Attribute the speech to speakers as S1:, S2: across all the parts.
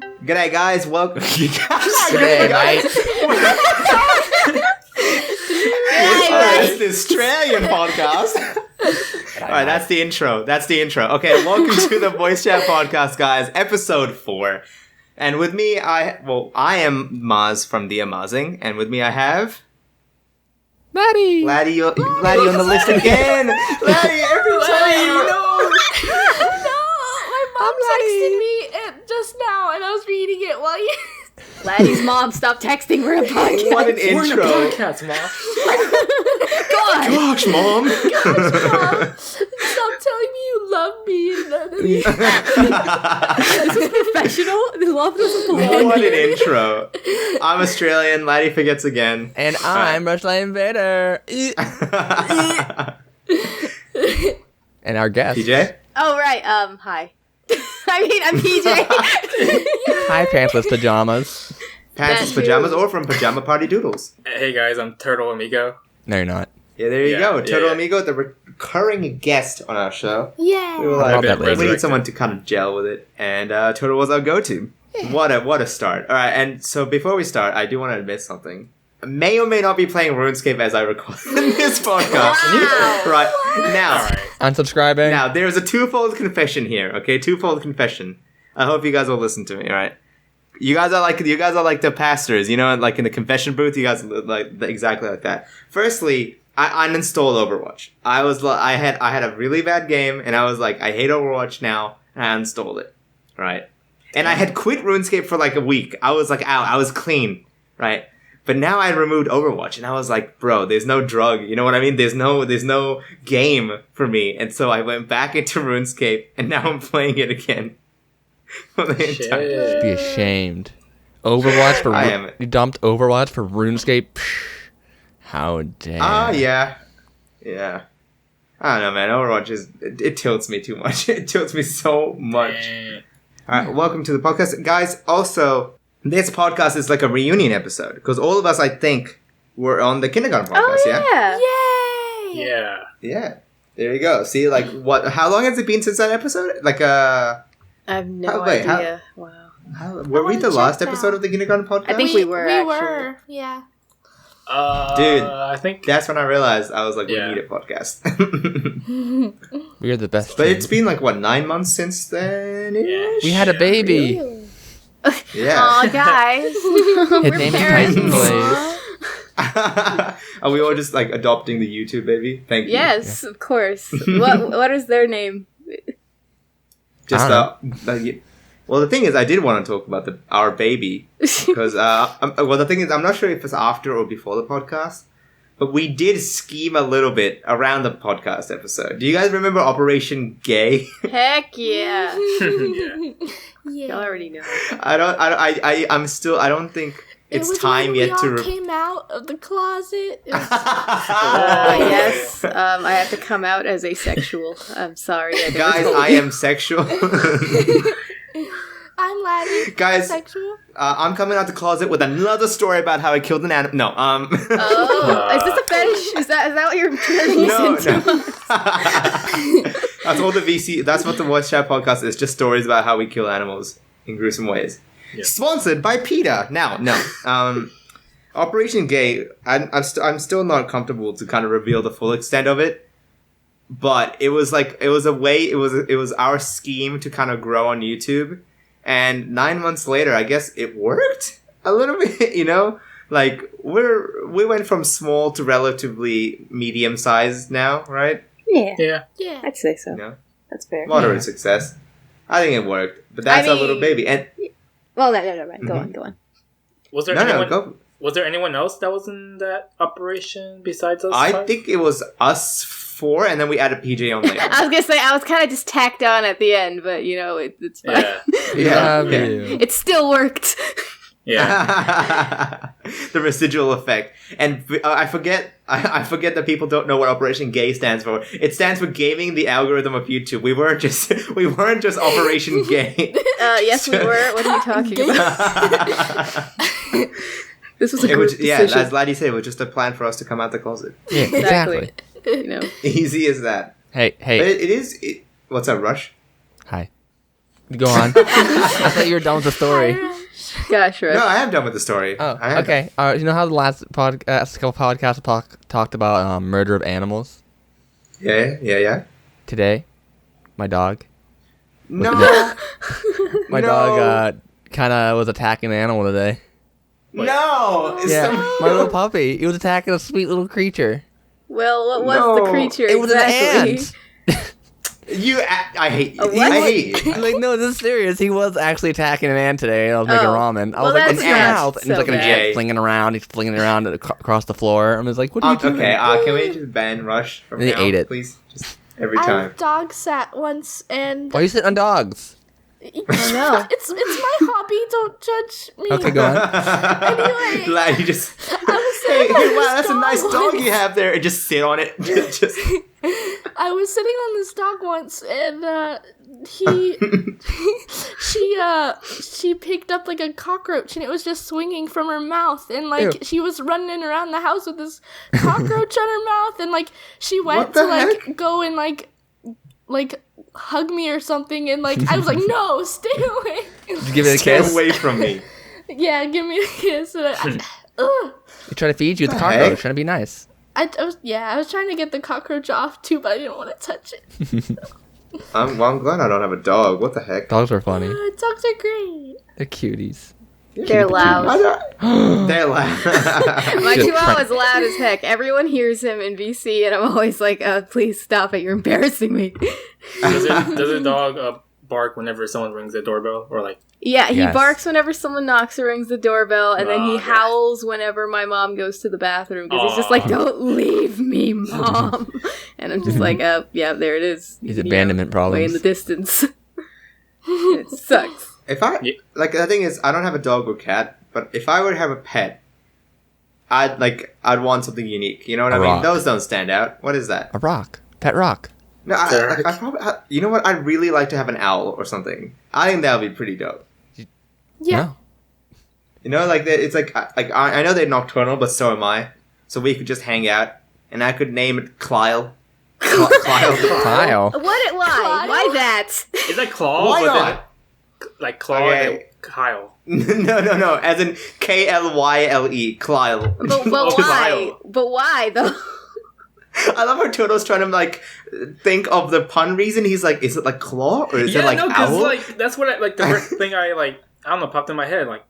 S1: G'day, guys. Welcome.
S2: G'day, mate.
S1: It's the Australian podcast. Alright, that's the intro. Okay, welcome to the Voice Chat Podcast, guys. Episode 4. And with me, I am Maz from TheAMaazing. And with me, I have...
S2: Laddi
S1: Laddi on the list again. Laddi, every time.
S3: No, my mom texted me just now, and I was reading it while you.
S4: Laddi's mom, stop texting. We're in a podcast.
S1: What an intro.
S2: We're in a podcast, Mom.
S1: Gosh, Mom.
S3: Stop telling me you love me.
S4: This is professional. The love doesn't belong.
S1: What an intro. I'm Australian. Laddi forgets again.
S2: And I'm Rushlight Invader. And our guest.
S1: PJ?
S4: Oh, right. Hi. I'm PJ.
S2: Hi, pantsless pajamas.
S1: Pants, pajamas, or from PajamaParty Doodles.
S5: Hey guys, I'm TurtleAmigo.
S2: No, you're not.
S1: Yeah, there you go.
S5: Yeah.
S1: TurtleAmigo, the recurring guest on our show.
S3: Yeah.
S1: We were
S2: I love
S1: like,
S2: that
S1: we need
S5: lady.
S1: someone to kind of gel with it, and Turtle was our go-to. What a start! All right, and so before we start, I do want to admit something. I may or may not be playing RuneScape as I record this podcast.
S4: Wow.
S1: Right now,
S5: Alright.
S2: Unsubscribing.
S1: now there's a twofold confession here. Okay, twofold confession. I hope you guys will listen to me. All right. You guys are like the pastors, you know, like in the confession booth. You guys are like exactly like that. Firstly, I uninstalled Overwatch. I had a really bad game, and I was like, I hate Overwatch now, and I uninstalled it, right? And I had quit RuneScape for like a week. I was like out. I was clean, right? But now I removed Overwatch, and I was like, bro, there's no drug. You know what I mean? There's no game for me, and so I went back into RuneScape, and now I'm playing it again. For the entire-
S5: Shit.
S2: Be ashamed. Overwatch for
S1: I am.
S2: You dumped Overwatch for RuneScape. Psh, how dare?
S1: Yeah. I don't know, man. Overwatch it tilts me too much. It tilts me so much.
S5: Eh.
S1: All right, welcome to the podcast, guys. Also, this podcast is like a reunion episode because all of us, I think, were on the kindergarten podcast.
S4: Oh, yeah.
S3: Yay.
S5: Yeah.
S1: Yeah. There you go. See, like, what? How long has it been since that episode? Like,
S4: I have no
S1: Wait,
S4: idea. Wow.
S1: were we
S3: wanna
S1: the last
S3: check
S1: episode
S3: now.
S1: of the kindergarten podcast?
S4: I think we were,
S3: We
S4: actually.
S3: were. Yeah.
S1: Dude,
S5: I think.
S1: that's when I realized I was like,
S5: Yeah.
S1: we need a podcast.
S2: We are the best.
S1: But
S2: team.
S1: it's been like what, 9 months since then?
S5: Yeah,
S2: We had a baby.
S1: Yeah.
S4: Aw, guys.
S2: His
S4: We're
S2: name's
S4: parents.
S2: Tyson Blaze.
S1: Are we all just like adopting the YouTube baby? Thank you.
S4: Yes, of course. What is their name?
S1: Just
S2: I
S1: well, the thing is, I did want to talk about our baby because the thing is, I'm not sure if it's after or before the podcast, but we did scheme a little bit around the podcast episode. Do you guys remember Operation Gay?
S4: Heck yeah.
S5: Yeah.
S3: Yeah.
S4: Y'all already know.
S1: I don't think
S3: It
S1: it's
S3: was
S1: time
S3: when
S1: yet
S3: we
S1: to.
S3: all came out of the closet. It was-
S4: Yes, I have to come out as asexual. I'm sorry.
S1: Guys, I am sexual.
S3: I'm Laddi.
S1: Guys,
S3: Sexual.
S1: I'm coming out the closet with another story about how I killed an animal. No,
S4: Oh, is this a fetish? Is that what you're turning
S1: no,
S4: this
S1: no.
S4: into?
S1: That's all the VC. That's what the Voice Chat podcast is. Just stories about how we kill animals in gruesome ways.
S5: Yeah.
S1: Sponsored by PETA. Now, no. Operation Gay. I'm still not comfortable to kind of reveal the full extent of it. But it was our scheme to kind of grow on YouTube. And 9 months later, I guess it worked a little bit, you know? Like, we went from small to relatively medium sized now, right?
S4: Yeah,
S5: Yeah.
S3: Yeah.
S4: I'd say so.
S1: You know?
S4: That's fair.
S1: Moderate success. I think it worked. But that's
S4: I
S1: our little
S4: mean-
S1: baby. And
S4: Well, no, right. Go on.
S5: Was there
S1: no,
S5: anyone?
S1: go.
S5: Was there anyone else that was in that operation besides us?
S1: I
S5: five?
S1: think it was us 4, and then we added PJ on later.
S4: I was gonna say I was kind of just tacked on at the end, but it's fine.
S5: Yeah.
S2: Love
S1: yeah.
S2: you.
S4: It still worked.
S5: Yeah.
S1: The residual effect. And I forget that people don't know what Operation Gay stands for. It stands for gaming the algorithm of YouTube. We weren't just Operation Gay.
S4: Yes, we were. What are you talking about? This was a group decision.
S1: as Laddi said, it was just a plan for us to come out the closet.
S2: Yeah, exactly.
S4: You know.
S1: Easy as that.
S2: Hey.
S1: But it is. What's up, Rush?
S2: Hi. Go on. I thought you were done with the story.
S4: Gosh, Rush.
S1: No, I am done with the story.
S2: Oh,
S1: I am
S2: okay. You know how the last couple podcasts talked about murder of animals?
S1: done. Yeah.
S2: Today, my dog.
S1: No.
S2: My
S1: No.
S2: dog kind of was attacking an animal today.
S1: No.
S2: Yeah, my little puppy. He was attacking a sweet little creature.
S4: Well, what was
S1: No.
S4: the creature
S2: It was
S4: exactly?
S2: an ant.
S1: I hate you.
S4: A what?
S1: I hate you.
S2: Like, no, this is serious. He was actually attacking an ant today. I was making
S4: Oh.
S2: ramen. I
S4: Well,
S2: was like,
S4: that's
S2: an ant.
S4: not
S2: And he's like
S4: so
S2: an
S1: bad.
S2: ant flinging around. He's flinging it around across the floor. I was like, what are you doing?
S1: Okay, can we just ban Rush from
S2: And he
S1: now,
S2: ate it.
S1: please? Just every
S3: I
S1: time.
S3: dog sat once, and
S2: Why are you sitting on dogs?
S4: no.
S3: it's my hobby. Don't judge me.
S2: Okay, go on.
S3: Anyway.
S1: Glad you just.
S3: I was
S1: Hey,
S3: sitting on
S1: wow,
S3: this
S1: that's a nice dog
S3: once.
S1: you have there, and just sit on it. Just.
S3: I was sitting on this dog once, and she picked up like a cockroach, and it was just swinging from her mouth, and like
S2: Ew.
S3: she was running around the house with this cockroach on her mouth, and like she went
S1: What the
S3: to like
S1: heck?
S3: go and like hug me or something, and like I was like, no, stay away.
S2: Did you give it a
S1: Stay
S2: kiss?
S1: away from me.
S3: Yeah, give me a kiss. And ugh.
S2: You try to feed you with the
S1: The
S2: cockroach.
S1: heck?
S2: Trying to be nice.
S3: I was trying to get the cockroach off too, but I didn't want to touch it.
S1: I'm glad I don't have a dog. What the heck?
S2: Dogs are funny.
S3: Dogs are great.
S2: They're cuties.
S4: They're loud.
S1: They're loud.
S4: My
S2: Shit,
S4: chihuahua's loud as heck. Everyone hears him in VC, and I'm always like, please stop it. You're embarrassing me.
S5: Does a dog bark whenever someone rings the doorbell, or like?
S4: Yeah, he
S2: Yes.
S4: barks whenever someone knocks or rings the doorbell, and then he
S5: Okay.
S4: howls whenever my mom goes to the bathroom, because he's just like, don't leave me, Mom. And I'm just like, yeah, there it is.
S2: These
S4: You know,
S2: abandonment
S4: way in
S2: problems.
S4: the distance. It sucks.
S1: If I
S5: Yeah.
S1: like, the thing is, I don't have a dog or cat, but if I were to have a pet, I'd want something unique. You know what
S2: A
S1: I mean?
S2: rock.
S1: Those don't stand out. What is that?
S2: A rock. Pet rock.
S1: No,
S5: Derek.
S1: I probably. You know what? I'd really like to have an owl or something. I think that would be pretty dope.
S3: Yeah.
S2: No.
S1: You know, like it's like I know they're nocturnal, but so am I. So we could just hang out, and I could name it Clile. Clile.
S2: Kyle.
S4: Why?
S3: Kyle?
S4: Why that?
S5: Is that Claw?
S1: Why
S5: but then,
S1: not?
S5: like Claw
S1: Okay.
S5: and Kyle.
S1: No. As in Klyle. Clile.
S4: But
S1: Just
S4: why?
S1: Clile.
S4: But why, though?
S1: I love how Turtle's trying to like think of the pun reason. He's like, is it like claw or is it like
S5: no, because
S1: owl?
S5: like that's what the first thing I don't know popped in my head, like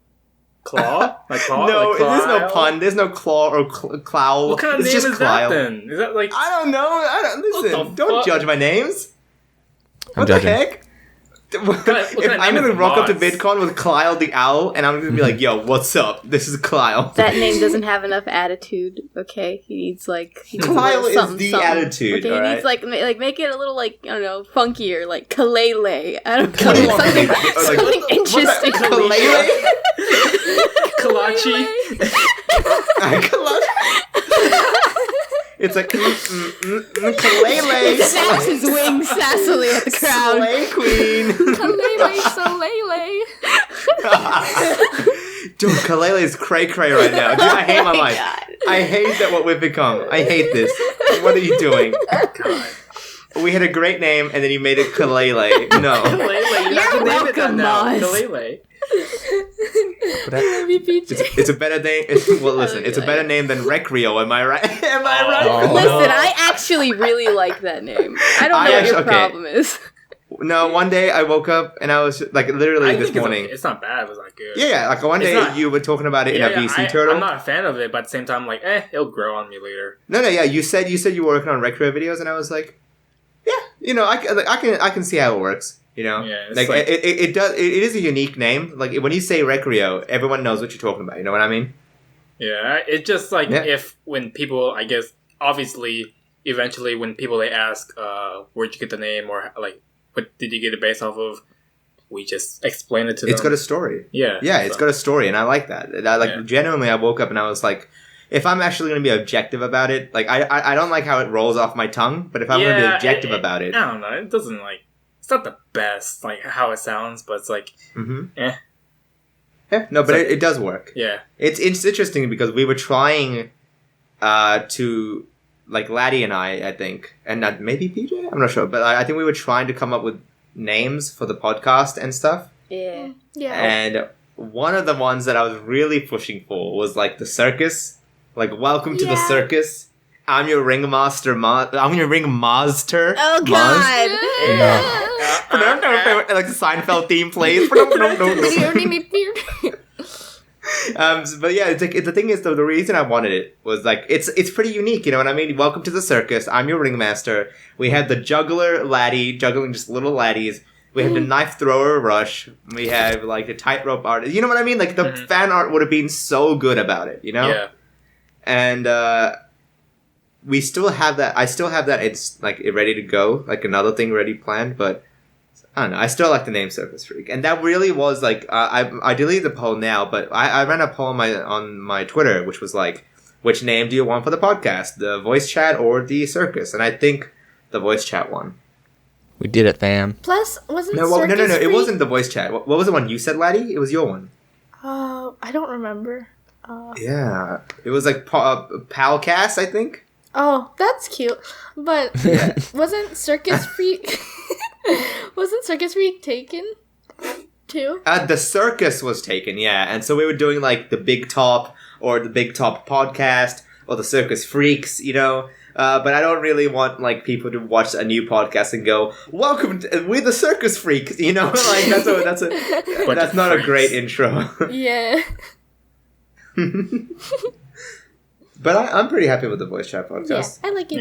S5: Claw, like Claw.
S1: No,
S5: like
S1: there's no
S5: Kyle?
S1: pun. There's no claw or clowl.
S5: What kind of
S1: it's
S5: name
S1: just
S5: is
S1: Clile.
S5: that then? Is that like?
S1: I don't know. Listen,
S5: the
S1: don't
S5: fuck?
S1: judge my names.
S2: I'm
S1: What
S2: judging.
S1: the heck?
S5: what kind of
S1: I'm
S5: name
S1: gonna
S5: is
S1: rock up to
S5: Moss?
S1: VidCon with Clile the owl, and I'm gonna be like, "Yo, what's up? This is Clile."
S4: That name doesn't have enough attitude. Okay, he needs like
S1: Clile is
S4: something,
S1: the
S4: something.
S1: attitude,
S4: Okay, he
S1: alright?
S4: needs like make it a little like I don't know funkier, like Kalele. I don't know
S1: Kalele.
S4: something,
S1: Like,
S4: something interesting.
S1: Kalele.
S5: Kalachi.
S1: It's like
S4: He
S1: Kalele.
S4: snaps his wings sassily at the crowd.
S1: Slay Queen.
S3: Kalele, Salele.
S1: Dude, Kalele is cray cray right now. Dude, I hate my
S4: my
S1: life.
S4: God.
S1: I hate that what we've become. I hate this. What are you doing? We had a great name, and then you made it Kalele. No.
S5: Kalele. You have to
S4: You're
S5: name it that
S4: welcome,
S5: now.
S4: Moz.
S5: Kalele.
S1: It's a better name. Well, listen, it's a better name than Recreo. Am I right? Am I right?
S2: Oh.
S4: Listen, I actually really like that name. I don't know what your problem is.
S1: No, one day I woke up and I was like, literally this morning.
S5: It's not bad. It's not good.
S1: Yeah, like one
S5: It's
S1: day
S5: not-
S1: you were talking about it in a VC Turtle.
S5: I'm not a fan of it, but at the same time, like, it'll grow on me later.
S1: No, yeah, you said you were working on Recreo videos, and I was like, yeah, you know, I can see how it works. You know,
S5: Yeah, it's
S1: like,
S5: like-
S1: it does. It is a unique name. Like when you say Recreo, everyone knows what you're talking about. You know what I mean?
S5: Yeah, it's just like
S1: Yeah.
S5: when people, I guess, obviously, eventually, when people they ask, where'd you get the name, or like, what did you get it based off of? We just explain it to them.
S1: It's got a story.
S5: Yeah,
S1: Yeah, it's got a story, and I like that.
S5: Yeah.
S1: Genuinely, I woke up and I was like, if I'm actually going to be objective about it, like I don't like how it rolls off my tongue, but if I'm going to be objective about it,
S5: I don't know. It doesn't like. It's not the best, like how it sounds, but it's like,
S1: yeah, no, but
S5: So-
S1: it does work.
S5: yeah,
S1: It's interesting because we were trying to, like, Laddi and I think, and maybe PJ, I'm not sure, but I think we were trying to come up with names for the podcast and stuff.
S4: Yeah.
S3: Yeah.
S1: And one of the ones that I was really pushing for was like the circus. Like, welcome to the circus. I'm your ringmaster. I'm your ringmaster.
S4: Oh God!
S1: Like the Seinfeld theme plays. But yeah, the thing is though, the reason I wanted it was like it's pretty unique, you know what I mean? Welcome to the circus. I'm your ringmaster. We had the juggler Laddi juggling just little laddies. We had the knife thrower Rush. We have like the tightrope artist. You know what I mean? Like the fan art would have been so good about it, you know?
S5: Yeah.
S1: And we still have that. I still have that. It's like ready to go, like another thing ready planned. But I don't know. I still like the name Circus Freak, and that really was like I deleted the poll now, but I ran a poll on my Twitter, which was like, which name do you want for the podcast, the voice chat or the circus? And I think the voice chat won.
S2: We did it, fam.
S3: Plus, wasn't
S1: No,
S3: Circus
S1: It
S3: Freak-
S1: wasn't the voice chat. What was the one you said, Laddie? It was your one.
S3: I don't remember.
S1: Yeah, it was like Palcast, I think.
S3: Oh, that's cute. But wasn't Circus Freak taken too?
S1: The circus was taken, yeah, and so we were doing like the Big Top or the Big Top podcast or the Circus Freaks, you know. But I don't really want like people to watch a new podcast and go, "Welcome, we're the Circus Freaks," you know. Like that's not a great intro.
S3: Yeah.
S1: But I'm pretty happy with the voice chat
S3: Yeah,
S1: podcast.
S3: I like it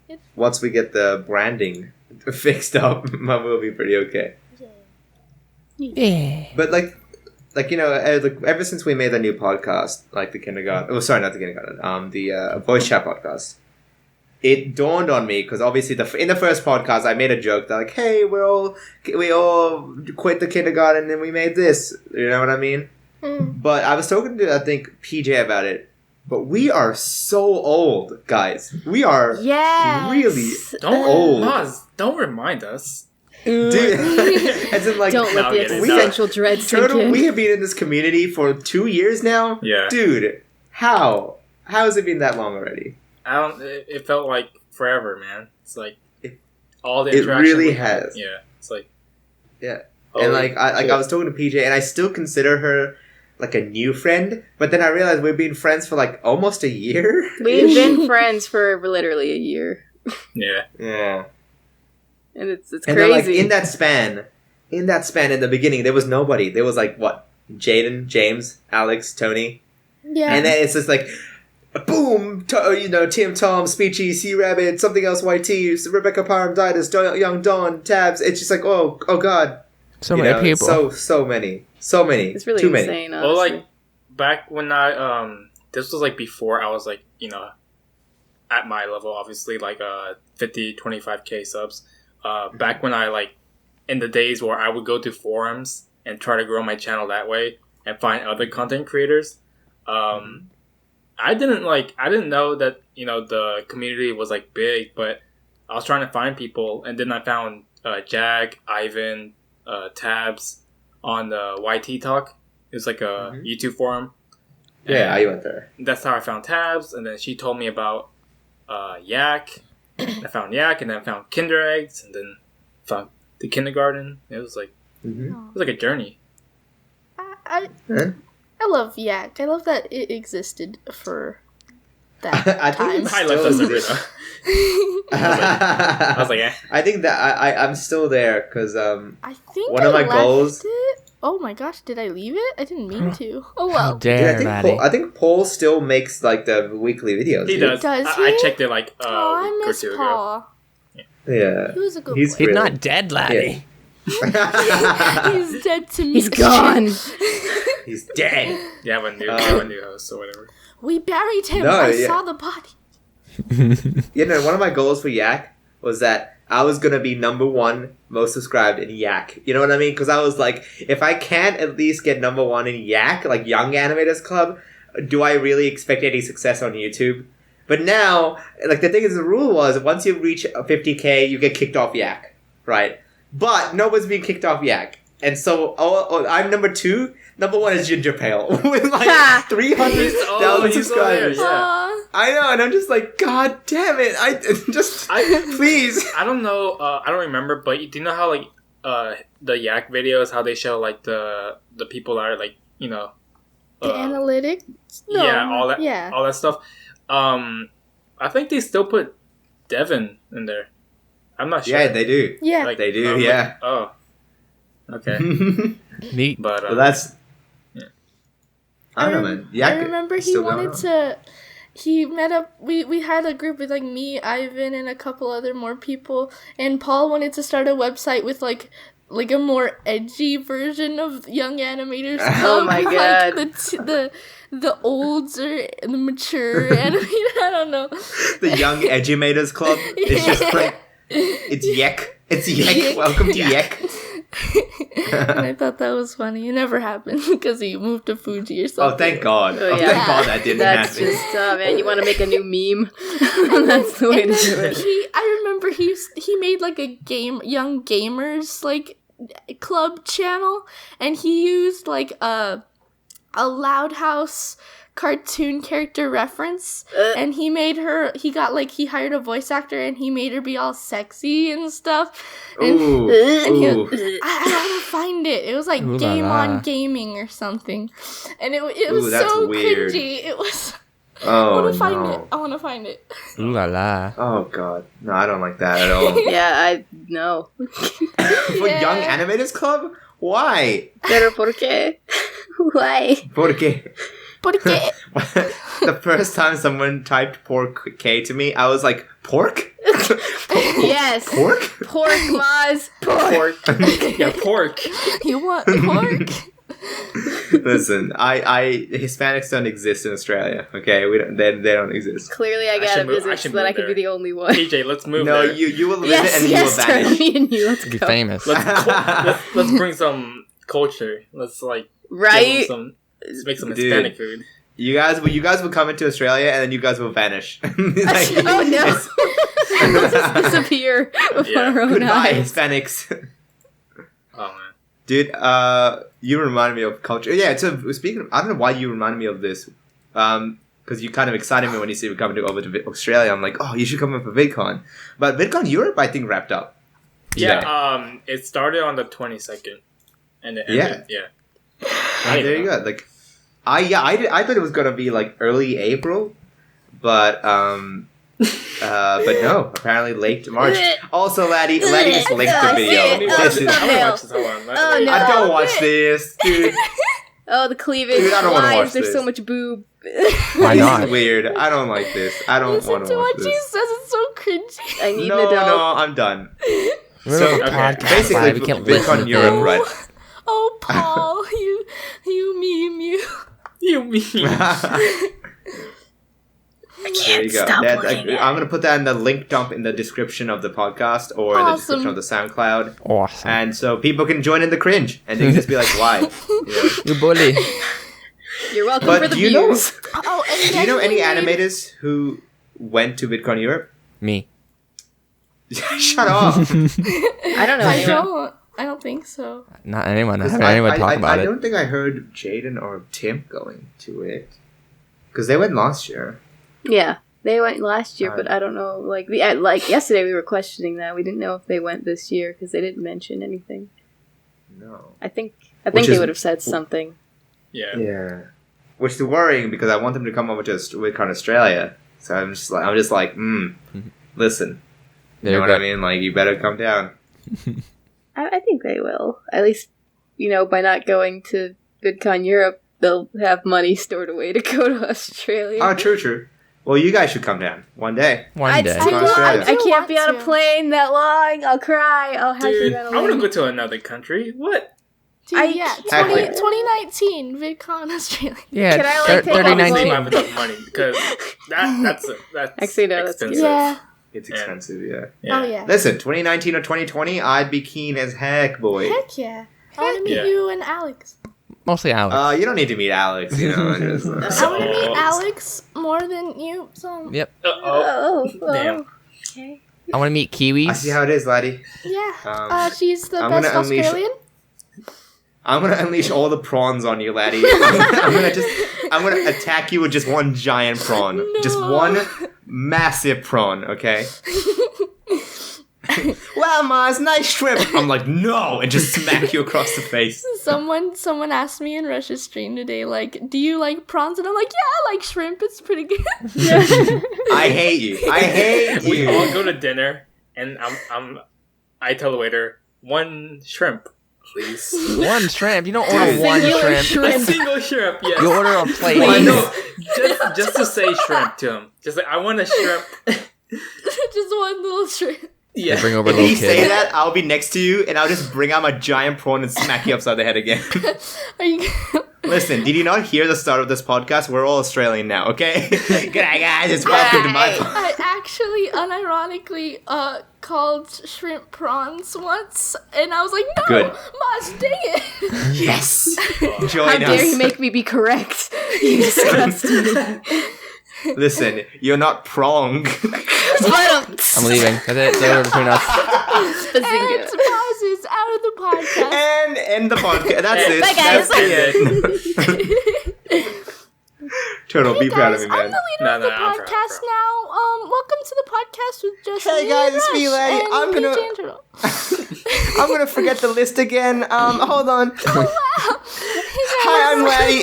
S3: too.
S1: Once we get the branding fixed up, we'll be pretty okay.
S2: Yeah.
S1: But like you know, ever since we made the new podcast, like the kindergarten, oh sorry, not the kindergarten, the voice chat podcast, it dawned on me because obviously in the first podcast I made a joke that like, hey, we all quit the kindergarten and we made this, you know what I mean? But I was talking to I think PJ about it. But we are so old, guys. We are really old.
S5: Maz, don't remind us.
S1: Dude, as in like,
S4: Don't let the existential dread sink
S1: Turtle,
S4: in.
S1: we have been in this community for 2 years now.
S5: Yeah.
S1: Dude, how has it been that long already?
S5: It felt like forever, man. It's like all the
S1: It
S5: interaction
S1: really
S5: we had.
S1: has.
S5: Yeah. It's like
S1: Yeah. And like I was talking to PJ, and I still consider her like a new friend, but then I realized we've been friends for like almost a year.
S4: We've been friends for literally a year,
S5: yeah.
S1: Yeah.
S4: and it's
S1: And
S4: crazy.
S1: then like in that span in the beginning, there was nobody. There was like what? Jaden, James, Alex, Tony.
S3: Yeah.
S1: And then it's just like boom, Tim, Tom, Speechy, C Rabbit, something else, YT, Rebecca Parham, Didas, Young Dawn, Tabs. It's just like oh god.
S2: So many people.
S1: So many.
S4: It's really
S1: Too
S4: insane.
S1: many.
S5: Well,
S4: Honestly.
S5: like back when I this was like before I was like, you know, at my level, obviously, like 50, 25K subs. Back when I like in the days where I would go to forums and try to grow my channel that way and find other content creators. I didn't know that, you know, the community was like big, but I was trying to find people, and then I found Jag, Ivan, Tabs on the YT Talk. It was like a YouTube forum.
S1: Yeah, I went there.
S5: That's how I found Tabs, and then she told me about Yak. I found Yak, and then I found Kinder Eggs, and then found the kindergarten. It was like it was like a journey.
S3: I love Yak. I love that it existed for that
S1: I think
S3: time.
S1: it's
S5: I left us a bit. I was like, eh.
S1: I think that I'm still there because
S3: I think
S1: one of my
S3: left
S1: goals-
S3: it. Oh my gosh, did I leave it? I didn't mean to. Oh
S2: How
S3: well.
S2: dare, Maddie.
S1: I think Paul still makes like the weekly videos.
S5: He
S1: dude.
S5: does.
S3: Does
S5: I
S3: he?
S5: checked it like
S3: Oh,
S5: a
S3: I
S5: week or
S3: miss
S5: two ago.
S3: Paul.
S1: Yeah.
S3: He was a good
S1: He's
S3: boy.
S2: He's
S1: really-
S2: not dead, laddie.
S3: He's dead to me.
S4: He's gone.
S1: He's dead.
S5: You have a new host or whatever.
S3: We buried him.
S1: No,
S3: I
S1: yeah.
S3: saw the body.
S1: You know, one of my goals for Yak was that I was gonna be #1 most subscribed in Yak. You know what I mean? Because I was like, if I can't at least get #1 in Yak, like Young Animators Club, do I really expect any success on YouTube? But now, like the thing is, the rule was once you reach 50K, you get kicked off Yak, right? But nobody's being kicked off Yak, and so I'm #2. #1 is Ginger Pale with like 300,000
S5: he's still there,
S1: subscribers.
S5: yeah.
S1: I know, and I'm just like, God damn it! Please.
S5: I don't know. I don't remember, but do you know how like the Yak videos, how they show like the people are like
S3: the analytics. No,
S5: yeah, all that.
S3: Yeah,
S5: all that stuff. I think they still put Devin in there. I'm not sure.
S1: Yeah, they do.
S3: Yeah,
S5: Like,
S1: they do. Yeah.
S5: Like, oh. Okay.
S2: Neat.
S5: But
S1: Well, that's.
S5: yeah.
S1: I don't know, man. Yeah,
S3: I remember he
S1: still going
S3: wanted
S1: on.
S3: to. He met up. We had a group with like me, Ivan, and a couple other more people. And Paul wanted to start a website with like a more edgy version of Young Animators Club.
S4: Oh my God.
S3: Like the olds or the mature animators. I don't know.
S1: The Young Edumators Club. It's just like it's Yek. It's Yek. Welcome to Yek.
S3: And I thought that was funny. It never happened because he moved to Fuji or something.
S1: Oh, thank God.
S4: Oh,
S1: Oh,
S4: yeah.
S1: thank God that didn't
S4: That's
S1: happen.
S4: just man. You want to make a new meme? That's the way to do it.
S3: I remember he made like a young gamers like club channel, and he used like a Loud House cartoon character reference, and he hired a voice actor and he made her be all sexy and stuff. And,
S1: Ooh.
S3: and
S1: Ooh.
S3: I gotta find it. It was like
S2: Ooh la
S3: Game
S2: la.
S3: on Gaming or something, and it
S1: Ooh,
S3: was
S1: that's
S3: so
S1: weird.
S3: cringy. It was. I
S1: Oh,
S3: want to find it.
S1: no.
S3: I want to find it.
S2: Ooh la la.
S1: Oh, God. No, I don't like that at all.
S4: Yeah, I know.
S1: For
S3: Yeah.
S1: Young Animators Club? Why?
S4: Pero por qué? Why?
S1: Porque
S3: Porque
S1: the first time someone typed pork K to me, I was like, pork?
S4: Yes.
S1: Pork?
S4: Pork, Maz. Pork.
S5: Yeah, pork.
S3: you want pork?
S1: Listen, Hispanics don't exist in Australia. Okay, we don't. They don't exist.
S4: Clearly, I
S5: I
S4: gotta
S5: should move- I
S4: visit
S5: should
S4: so that I
S5: move
S4: could be
S5: there.
S4: the only one.
S5: TJ, let's move
S1: No,
S5: there.
S1: you will visit
S4: Yes,
S1: and then
S4: yes,
S1: you will vanish.
S4: me and you. Let's
S2: Be
S4: go.
S2: famous.
S5: Let's bring some culture. Let's like give
S4: Right?
S5: them let's make some
S1: Dude.
S5: Hispanic food.
S1: You guys will come into Australia and then you guys will vanish. Like,
S4: Oh no!
S1: it's-
S4: Let's just disappear before
S5: Yeah.
S4: our own
S1: Goodbye,
S4: eyes.
S1: Hispanics.
S5: Oh man.
S1: Dude, you remind me of culture. Yeah, so speaking of, I don't know why you reminded me of this. Because you kind of excited me when you said we're coming over to Australia. I'm like, oh, you should come up for VidCon. But VidCon Europe, I think, wrapped up.
S5: Yeah. It started on the 22nd, and it ended. Yeah.
S1: And there you go. Like, I thought it was gonna be like early April, but no, apparently late March. Also, Laddie just linked the
S4: I see
S1: video.
S4: it.
S1: This is,
S4: Oh,
S5: I'm gonna watch this. Hold on.
S4: Oh, no.
S1: I don't watch this, dude.
S4: Oh, the cleavage.
S1: Dude, I don't wanna
S4: Why
S1: watch
S4: is there
S1: this.
S4: so much boob?
S2: Why
S1: This
S2: not?
S1: is weird. I don't like this. I don't
S3: Listen
S1: want
S3: to
S1: to watch
S3: what she
S1: this.
S3: says. It's so cringy.
S4: I need an
S1: No,
S4: adult.
S1: I'm done.
S2: We're
S1: So,
S2: on a
S5: okay,
S2: podcast,
S1: Basically,
S2: Why we can't listen
S1: VidCon
S2: to
S1: Europe,
S2: things.
S1: right?
S3: Oh, Paul, you meme you.
S5: You mean?
S1: There you go.
S4: stop
S1: That,
S4: looking at
S1: I'm gonna put that in the link dump in the description of the podcast or in the description of the SoundCloud,
S2: Awesome.
S1: and so people can join in the cringe and they can just be like, "Why?" You know?
S2: You bully.
S4: You're welcome
S1: But
S4: for the
S1: do you know-
S4: views.
S3: Oh, and
S1: Do you know
S3: then
S1: any
S3: he made-
S1: animators who went to VidCon Europe?
S2: Me.
S1: Shut up.
S4: I don't know. anyone.
S3: I don't think so.
S2: Not anyone. I haven't anyone talk about
S1: I
S2: it.
S1: don't think I heard Jaden or Tim going to it because they went last year.
S4: Yeah, they went last year,
S1: Alright.
S4: but I don't know. Like yesterday, we were questioning that. We didn't know if they went this year because they didn't mention anything.
S1: No.
S4: I think
S1: Which
S4: they
S1: is-
S4: would have said something.
S5: Yeah.
S1: Yeah. Which is worrying because I want them to come over to VidCon Australia. So I'm just like, listen. You know what I mean? Like, you better come down.
S4: I think they will. At least, by not going to VidCon Europe, they'll have money stored away to go to Australia.
S1: Oh, true. Well, you guys should come down one day.
S2: One day.
S1: I Australia.
S4: I can't
S3: want
S4: be on a
S3: to.
S4: plane that long. I'll cry. I'll have to
S5: Dude,
S4: be
S5: I
S4: on a
S5: want to
S4: plane.
S5: go to another country. What?
S3: Dude, yeah,
S1: Exactly.
S3: 2019 VidCon Australia.
S4: Can
S2: Yeah,
S4: I, like, take all the
S5: Obviously, if I
S2: 3019.
S5: have enough money because that's
S4: Actually, no, that's
S5: expensive.
S3: Yeah.
S1: It's expensive, yeah.
S5: Yeah.
S3: Oh yeah.
S1: Listen, 2019 or 2020, I'd be keen as heck, boy.
S3: Heck yeah. I want to meet
S5: Yeah.
S3: you and Alex.
S2: Mostly Alex.
S1: You don't need to meet Alex, you know. Just,
S3: I want to meet
S5: Oh.
S3: Alex more than you. So
S2: Yep.
S5: Oh,
S4: Oh,
S5: damn.
S4: Okay.
S2: I want to meet Kiwis.
S1: I see how it is, laddie.
S3: yeah.
S1: Um,
S3: She's the
S1: I'm
S3: best
S1: gonna unleash-
S3: Australian.
S1: I'm gonna unleash all the prawns on you, Laddi. I'm gonna attack you with just one giant prawn.
S3: No.
S1: Just one massive prawn, okay? Wow, Maz, nice shrimp. I'm like, no, and just smack you across the face.
S3: Someone asked me in Rush's stream today, like, do you like prawns? And I'm like, yeah, I like shrimp. It's pretty good.
S1: I hate you. I hate
S5: We
S1: you.
S5: all go to dinner, and I tell the waiter, 1 shrimp, please.
S2: One shrimp. You don't order
S1: Dude.
S2: one
S4: Singular
S2: shrimp.
S5: A single shrimp, yes.
S2: You order a plate.
S5: Well, no, just to say shrimp to him. Just like, I want a shrimp.
S3: Just one little shrimp.
S2: They
S5: Yeah.
S2: bring over a
S1: If
S2: little
S1: you say
S2: kid.
S1: that, I'll be next to you, and I'll just bring out my giant prawn and smack you upside the head again.
S3: Are you?
S1: Listen, did you not hear the start of this podcast? We're all Australian now, okay? G'day, guys. It's welcome to my...
S3: I actually unironically called shrimp prawns once, and I was like, no,
S1: Good.
S3: Maz, dang it.
S1: Yes!
S4: How
S1: Join
S4: dare
S1: us.
S4: you make me be correct? You disgust me.
S1: Listen, you're not prong.
S2: I'm leaving. That's it. It's over between us.
S3: And Maz is out of the podcast.
S1: And end the podcast. That's it.
S4: Bye, guys.
S1: That's it. Turtle,
S3: Hey
S1: be proud of
S3: guys,
S1: me,
S3: I'm
S1: man.
S3: the leader
S5: No,
S3: of the
S5: no, I'm proud,
S3: podcast
S5: bro.
S3: now. Welcome to the podcast with just
S1: Hey,
S3: me
S1: guys,
S3: and
S1: it's me,
S3: Rush
S1: Laddi.
S3: and
S1: I'm gonna-
S3: PJ and Turtle.
S1: I'm gonna forget the list again. Hold on.
S3: Wow.
S1: Hi, I'm Laddi.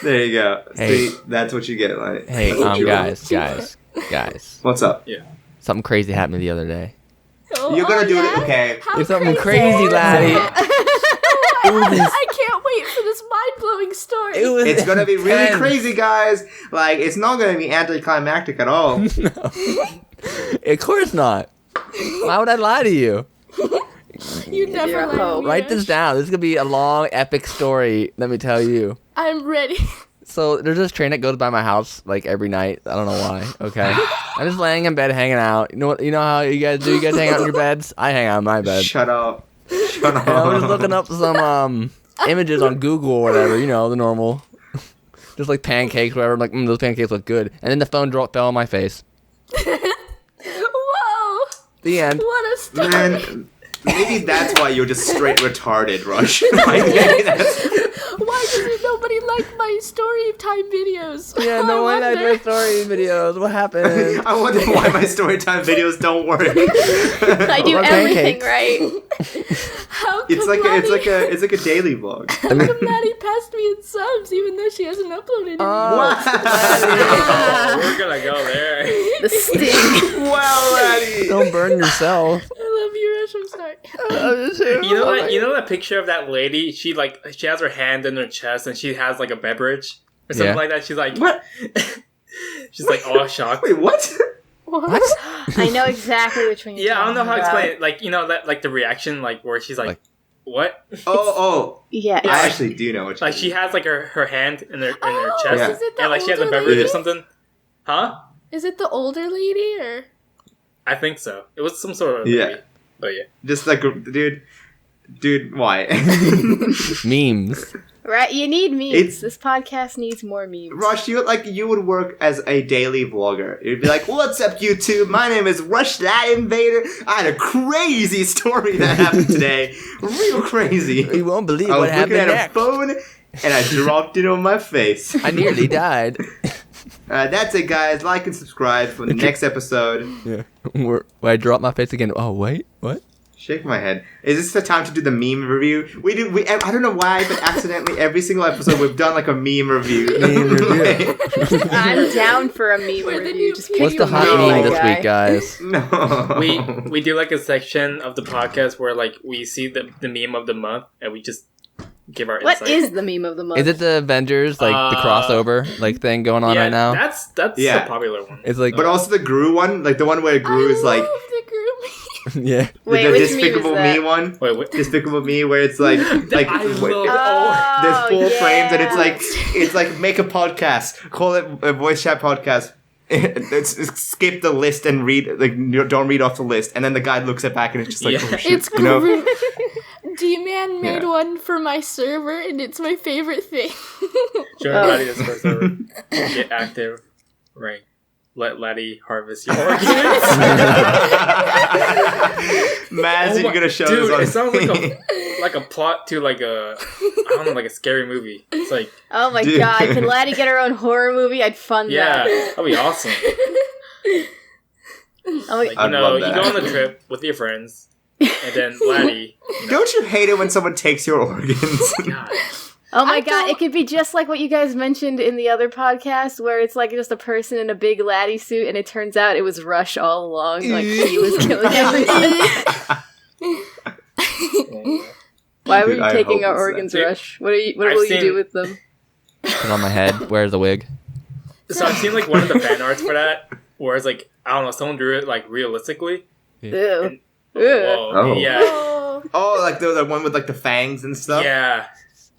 S1: There you go.
S2: Hey.
S1: See, that's what you get, like.
S2: Hey,
S1: That's what you
S2: guys.
S1: What's up?
S2: Something crazy happened the other day.
S3: Oh,
S1: You're gonna do it,
S3: yeah?
S1: okay.
S3: How
S2: It's something crazy, Laddie.
S3: I can't wait for this mind-blowing story.
S1: It's gonna be really
S2: intense.
S1: crazy, guys. Like, it's not gonna be anticlimactic at all.
S2: Of course not. Why would I lie to you?
S3: You never
S4: You're a
S3: let
S4: hoe.
S3: me.
S2: Write this down. This is gonna be a long, epic story. Let me tell you.
S3: I'm ready.
S2: So there's this train that goes by my house like every night. I don't know why. Okay, I'm just laying in bed, hanging out. You know what? You know how you guys do? You guys hang out in your beds. I hang out in my bed.
S1: Shut up. Shut up.
S2: And I was just looking up some images on Google or whatever. You know, the normal, just like pancakes, whatever. I'm like, those pancakes look good. And then the phone fell on my face.
S3: Whoa!
S2: The end.
S3: What a story.
S1: Man, maybe that's why you're just straight retarded, Rush. Like, maybe that's...
S3: Why doesn't nobody like my story time videos?
S2: Yeah, no one liked my story videos. What happened?
S1: I wonder why my storytime videos don't work.
S4: I do
S2: What about
S4: everything
S2: pancakes?
S4: right.
S3: How come
S1: It's like a daily vlog.
S3: How come Maddie passed me in subs even though she hasn't uploaded any?
S5: Oh, we're gonna go there.
S4: The sting.
S1: Wow, Laddie.
S2: Don't burn yourself.
S3: I love you, Rush. I'm sorry.
S5: You know that picture of that lady? She has her hand in her chest and she has like a beverage or something
S2: Yeah.
S5: like that. She's like,
S1: What?
S5: she's like all shocked.
S1: Wait, what?
S3: What?
S4: I know exactly which one you're
S5: Yeah, I don't know how to
S4: talking
S5: explain it. Like, you know that like the reaction like where she's like what?
S1: Oh.
S4: Yeah.
S1: I actually do know what you
S5: Like she has like her hand in her
S3: Oh,
S5: chest
S1: Yeah.
S3: is it the
S5: and like she has a
S3: older
S5: beverage
S1: lady?
S5: or something. Huh?
S3: Is it the older lady or?
S5: I think so. It was some sort of
S1: Yeah.
S5: lady. But yeah.
S1: Just like, dude, why?
S2: Memes.
S4: Right? You need memes.
S1: It's-
S4: This podcast needs more memes.
S1: Rush, you would work as a daily vlogger. You'd be like, "What's up, YouTube? My name is Rushlight Invader. I had a crazy story that happened today. Real crazy.
S2: You won't believe
S1: I
S2: what
S1: was looking
S2: happened
S1: at
S2: next.
S1: a phone and I dropped it on my face.
S2: I nearly died.
S1: That's it, guys. Like and subscribe for the next episode.
S2: Yeah. Where I dropped my face again. Oh wait, what?
S1: Shake my head. Is this the time to do the meme review? I don't know why, but accidentally every single episode we've done like a meme review.
S2: Meme review.
S4: I'm down for a meme
S3: We're the
S4: review.
S3: new
S4: Just
S3: people.
S2: What's
S4: pick
S2: the
S4: a
S2: hot
S1: No.
S2: meme
S4: my
S2: this
S4: guy.
S2: week, guys?
S1: No.
S5: We do like a section of the podcast where like we see the meme of the month and we just give our
S4: What
S5: insight.
S4: is the meme of the month?
S2: Is it the Avengers the crossover like thing going on right now?
S5: That's
S1: Yeah.
S5: a popular one.
S2: It's like
S1: But also the Gru one, like the one where Gru is like
S3: I love the Gru
S2: yeah.
S4: Wait,
S1: the
S4: which meme is
S1: Despicable
S4: that?
S1: Me one.
S5: Wait, what?
S1: Despicable Me, where it's like
S5: I love
S1: there's
S4: Oh,
S1: full
S4: yeah.
S1: frames and it's like make a podcast, call it a voice chat podcast. It's skip the list and read don't read off the list, and then the guy looks it back and it's just like
S5: Yeah.
S1: oh, shit,
S3: It's
S1: you know?
S3: Gru. D-Man made
S1: Yeah.
S3: one for my server, and it's my favorite thing.
S5: Show everybody this first ever. Get active, rank. let Laddi harvest your organs.
S1: Maz, you're gonna show
S5: dude,
S1: this on
S5: it sounds like a plot to like a I don't know, like a scary movie. It's like
S4: Oh my
S1: Dude.
S4: god, can Laddi get her own horror movie? I'd fund
S5: yeah,
S4: that.
S5: that'd be awesome.
S4: Oh,
S5: Like,
S1: I'd love
S5: you
S1: that.
S5: go on the trip with your friends, and then Laddi.
S1: Don't you hate it when someone takes your organs?
S5: God.
S4: oh my
S3: I
S4: god,
S3: don't-
S4: it could be just like what you guys mentioned in the other podcast, where it's like just a person in a big Laddi suit, and it turns out it was Rush all along. Like, he was killing everything. Why were
S1: Dude,
S4: you
S1: I
S4: taking
S1: hope
S4: our
S1: it's
S4: organs,
S5: that.
S4: Rush? What
S5: I've
S4: will you
S5: seen-
S4: do with them?
S2: Put it on my head. Wear the wig.
S5: So I've seen like one of the fan arts for that, where it's like I don't know, someone drew it like realistically.
S4: Ew.
S5: And-
S4: Ew.
S5: Whoa,
S1: Oh.
S5: yeah,
S3: Oh.
S1: Oh, like the one with like the fangs and stuff?
S5: yeah.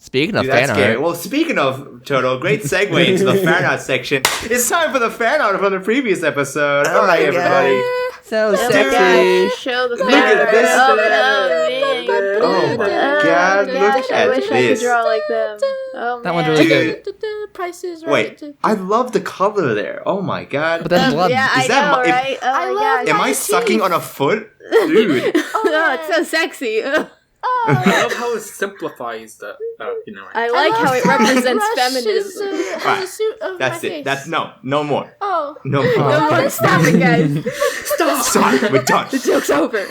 S2: Speaking of
S1: Dude, that's
S2: fan
S1: scary.
S2: art,
S1: Well, speaking of Turtle, great segue into the fan art section. It's time for the fan art from the previous episode.
S2: Oh
S1: All right,
S2: my
S1: everybody.
S2: so
S4: Oh my
S2: sexy.
S4: gosh, show the
S1: Look at this.
S4: Oh, man.
S1: Oh my god, look
S4: gosh, I
S1: at
S4: wish I could
S1: this.
S4: draw like them. Oh,
S2: That one's
S4: man.
S2: really good.
S3: Price is right.
S1: Wait, I love the color there. Oh my god.
S2: But that's blood.
S4: Yeah, I
S1: Is that
S4: know,
S1: my- if-
S4: right? Oh
S3: I
S4: my
S3: love
S4: gosh.
S1: Am I
S3: my
S1: sucking
S3: teeth.
S1: on a foot? Dude.
S4: Oh, it's so sexy. Ugh.
S5: I
S3: Oh.
S5: love how it simplifies the. You know.
S4: I like how it represents
S3: Rush is,
S4: feminism.
S3: has
S1: Alright,
S3: a suit of
S1: That's
S3: my
S1: it.
S3: face.
S1: That's no more.
S3: Oh,
S1: No
S2: Oh.
S1: more.
S4: No, stop it, guys.
S1: Stop. We're done.
S4: The joke's over.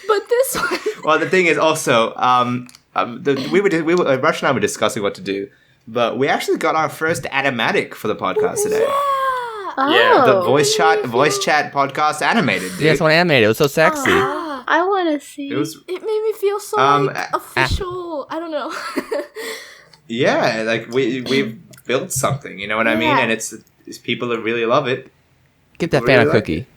S3: but this one.
S1: Well, the thing is also, Rush and I were discussing what to do, but we actually got our first animatic for the podcast today.
S3: Yeah.
S5: Yeah,
S1: The
S4: Oh,
S1: voice chat podcast animated. Dude.
S2: Yeah, someone animated. It was so sexy.
S3: Ah,
S4: I want to see.
S1: It was
S3: it made me feel so official. I don't know.
S1: yeah, like we built something. You know what I mean?
S3: Yeah.
S1: And it's people that really love it.
S2: Get that
S1: Really
S2: fan a
S1: like
S2: cookie.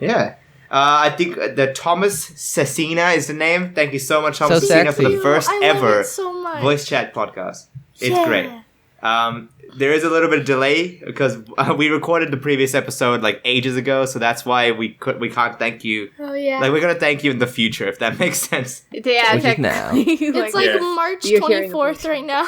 S1: Yeah. I think the Thomas Cecina is the name. Thank you so much, Thomas
S2: So
S1: Cecina, for the
S2: sexy.
S1: first
S3: I love
S1: ever
S3: it so much.
S1: voice chat podcast. It's
S3: Yeah.
S1: great. There is a little bit of delay because we recorded the previous episode like ages ago, so that's why we can't thank you.
S3: Oh yeah.
S1: Like we're gonna thank you in the future if that makes sense.
S4: Yeah,
S2: Which is now.
S4: technically.
S3: it's like
S5: Yeah.
S3: March
S4: You're hearing the
S3: 24th right now.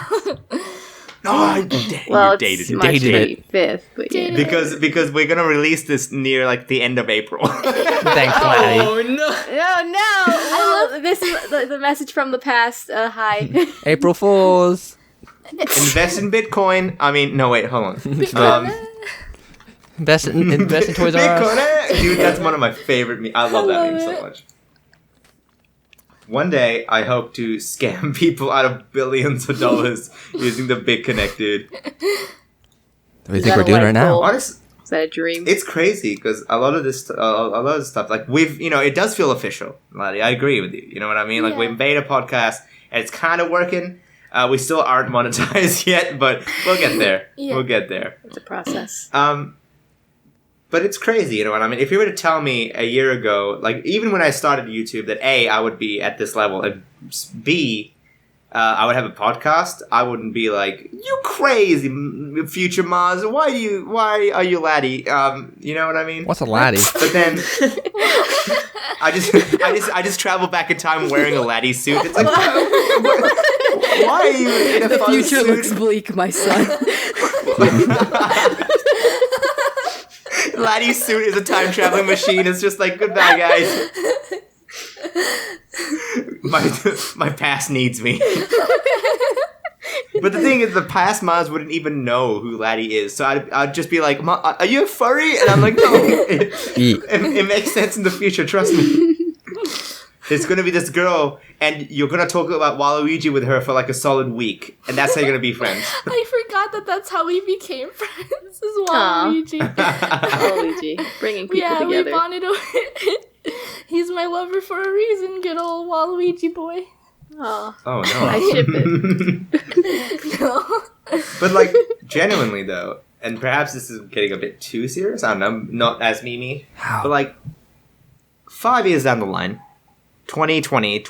S1: Oh,
S4: well,
S1: you
S4: it's
S1: dated it.
S4: March
S2: Dated it.
S4: 25th, but yeah.
S3: Dated
S1: Because we're gonna release this near like the end of April.
S2: Thanks, Laddi.
S5: Oh no!
S4: No. Well, this is the message from the past. Hi.
S2: April Fools.
S1: Invest in Bitcoin. I mean, no wait, hold on.
S2: Invest in Toys R
S1: Bitcoin,
S2: Us.
S1: dude, that's one of my favorite. I love that
S3: love
S1: meme so
S3: it.
S1: much. One day, I hope to scam people out of billions of dollars using the BitConnect, dude.
S2: What do you
S4: Is
S2: think
S4: that
S2: we're
S4: a
S2: doing
S4: light
S2: right now?
S4: bulb?
S1: Honest,
S4: Is that a dream?
S1: it's crazy because a lot of this stuff, like it does feel official, Laddi. I agree with you. You know what I mean? Like we
S3: Yeah.
S1: made a podcast and it's kind of working. We still aren't monetized yet, but we'll get there.
S3: Yeah.
S1: We'll get there.
S4: It's a process.
S1: But it's crazy, you know what I mean? If you were to tell me a year ago, like even when I started YouTube, that A, I would be at this level, and B, I would have a podcast, I wouldn't be like, you crazy future Maz, why are you Laddi? You know what I mean?
S2: What's a laddie?
S1: But then I just travel back in time wearing a Laddi suit. It's like, why are you in a fun suit?
S4: bleak, my son.
S1: Laddie's suit is a time traveling machine. It's just like, goodbye, guys. My past needs me. But the thing is, the past Maz wouldn't even know who Laddi is. So I'd just be like, are you a furry? And I'm like, no. It makes sense in the future, trust me. There's going to be this girl, and you're going to talk about Waluigi with her for like a solid week. And that's how you're going to be friends.
S3: I forgot that's how we became friends. Is
S4: Aw.
S3: Waluigi.
S4: Luigi, bringing people
S3: Yeah, we
S4: together.
S3: bonded over it. He's my lover for a reason, good old Waluigi boy.
S4: Aw.
S1: Oh, no.
S4: I ship it.
S3: No.
S1: But like, genuinely though, and perhaps this is getting a bit too serious, I don't know, not as Mimi, but like, 5 years down the line, 2020,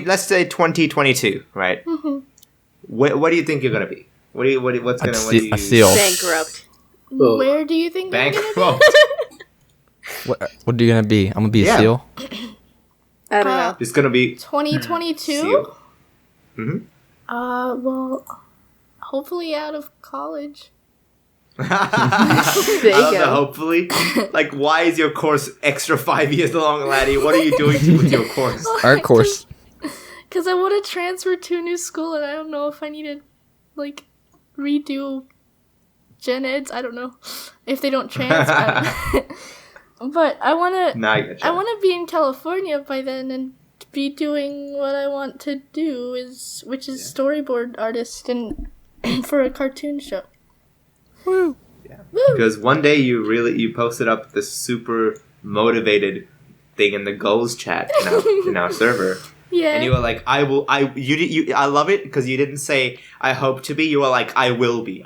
S1: let's say 2022, right?
S3: Mm-hmm.
S1: What do you think you're gonna be? What do you?
S2: A seal.
S4: Bankrupt.
S5: Oh.
S3: Where do you think I'm gonna
S1: Bankrupt.
S2: What are you gonna be? I'm gonna be a
S1: Yeah.
S2: seal.
S4: I don't know.
S1: It's gonna be
S3: 2022?
S1: seal. Mm-hmm.
S3: Well, hopefully out of college.
S1: I
S4: you
S1: love
S4: go.
S1: the hopefully. Like, why is your course extra 5 years long, Laddi? What are you doing with your course?
S2: Art course.
S3: Because I want to transfer to a new school, and I don't know if I need to, like, redo gen eds. I don't know if they don't transfer. But I want to.
S1: Nah, I get
S3: I
S1: you.
S3: want to be in California by then and be doing what I want to do, which is storyboard artist and for a cartoon show.
S2: Woo.
S3: Woo!
S1: Because one day you posted up this super motivated thing in the goals chat in our server.
S3: Yeah.
S1: And you were like, I love it because you didn't say, I hope to be. You were like, I will be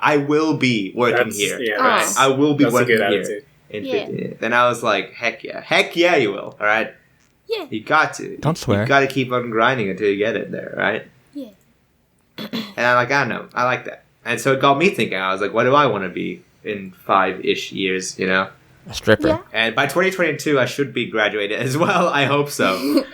S1: working here.
S5: Yeah,
S3: Right.
S5: that's,
S1: I will be
S5: that's a
S1: working
S5: good
S1: here.
S5: attitude.
S1: In
S3: Yeah.
S1: 50 years. Then I was like, heck yeah, you will. All right.
S3: Yeah.
S1: You got to.
S2: Don't swear.
S1: You got to keep on grinding until you get it there, right?
S3: Yeah.
S1: And I'm like, I don't know. I like that. And so it got me thinking. I was like, what do I want to be in 5-ish years, you know?
S2: A stripper.
S3: Yeah.
S1: And by 2022, I should be graduated as well. I hope so.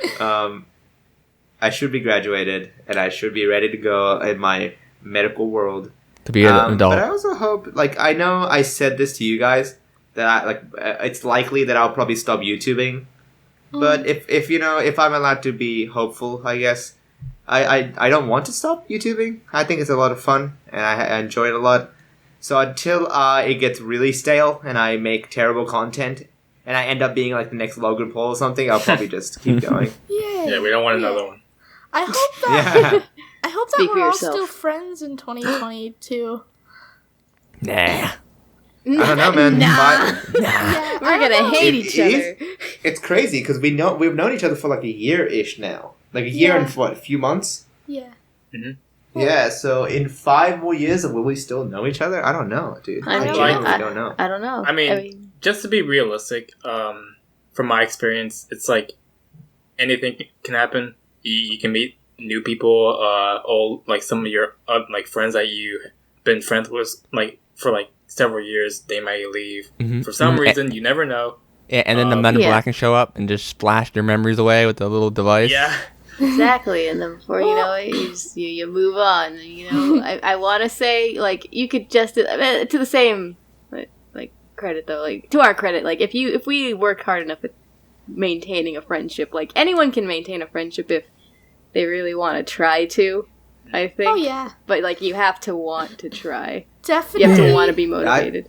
S1: I should be graduated, and I should be ready to go in my medical world.
S2: To be an adult.
S1: But I also hope, like, I know I said this to you guys, that it's likely that I'll probably stop YouTubing. But if you know, if I'm allowed to be hopeful, I guess, I don't want to stop YouTubing. I think it's a lot of fun, and I enjoy it a lot. So until it gets really stale and I make terrible content, and I end up being like the next Logan Paul or something, I'll probably just keep going.
S3: Yeah.
S5: Yeah, we don't want another one.
S3: I hope that.
S1: Yeah.
S3: I hope that
S4: Speak for
S3: we're all
S4: yourself.
S3: still friends in 2022.
S2: Nah.
S1: I don't know, man.
S3: Yeah,
S4: We're
S3: I don't
S4: gonna
S3: know.
S4: hate
S1: It
S4: each other.
S1: It's crazy because we've known each other for like a year-ish now. Like a year
S3: Yeah.
S1: and what, a few months?
S3: Yeah.
S1: Yeah, so in 5 more years, will we still know each other? I don't know, dude.
S4: I
S1: I
S4: know.
S1: genuinely don't know.
S4: I don't know.
S5: I mean, just to be realistic, from my experience, it's like anything can happen. You can meet new people, all like some of your like friends that you've been friends with like for like several years. They might leave
S2: Mhm.
S5: for some
S2: Mhm.
S5: reason. You never know.
S2: Yeah, and then the Men in
S4: Yeah.
S2: Black can show up and just splash their memories away with a little device.
S5: Yeah,
S4: exactly, and then before you know it, you move on. You know, I want to say like you could just to the same like credit though, like to our credit, like if we work hard enough at maintaining a friendship, like anyone can maintain a friendship if they really want to try to. I think.
S3: Oh yeah.
S4: But like you have to want to try. You
S3: Definitely.
S4: have to want to be motivated.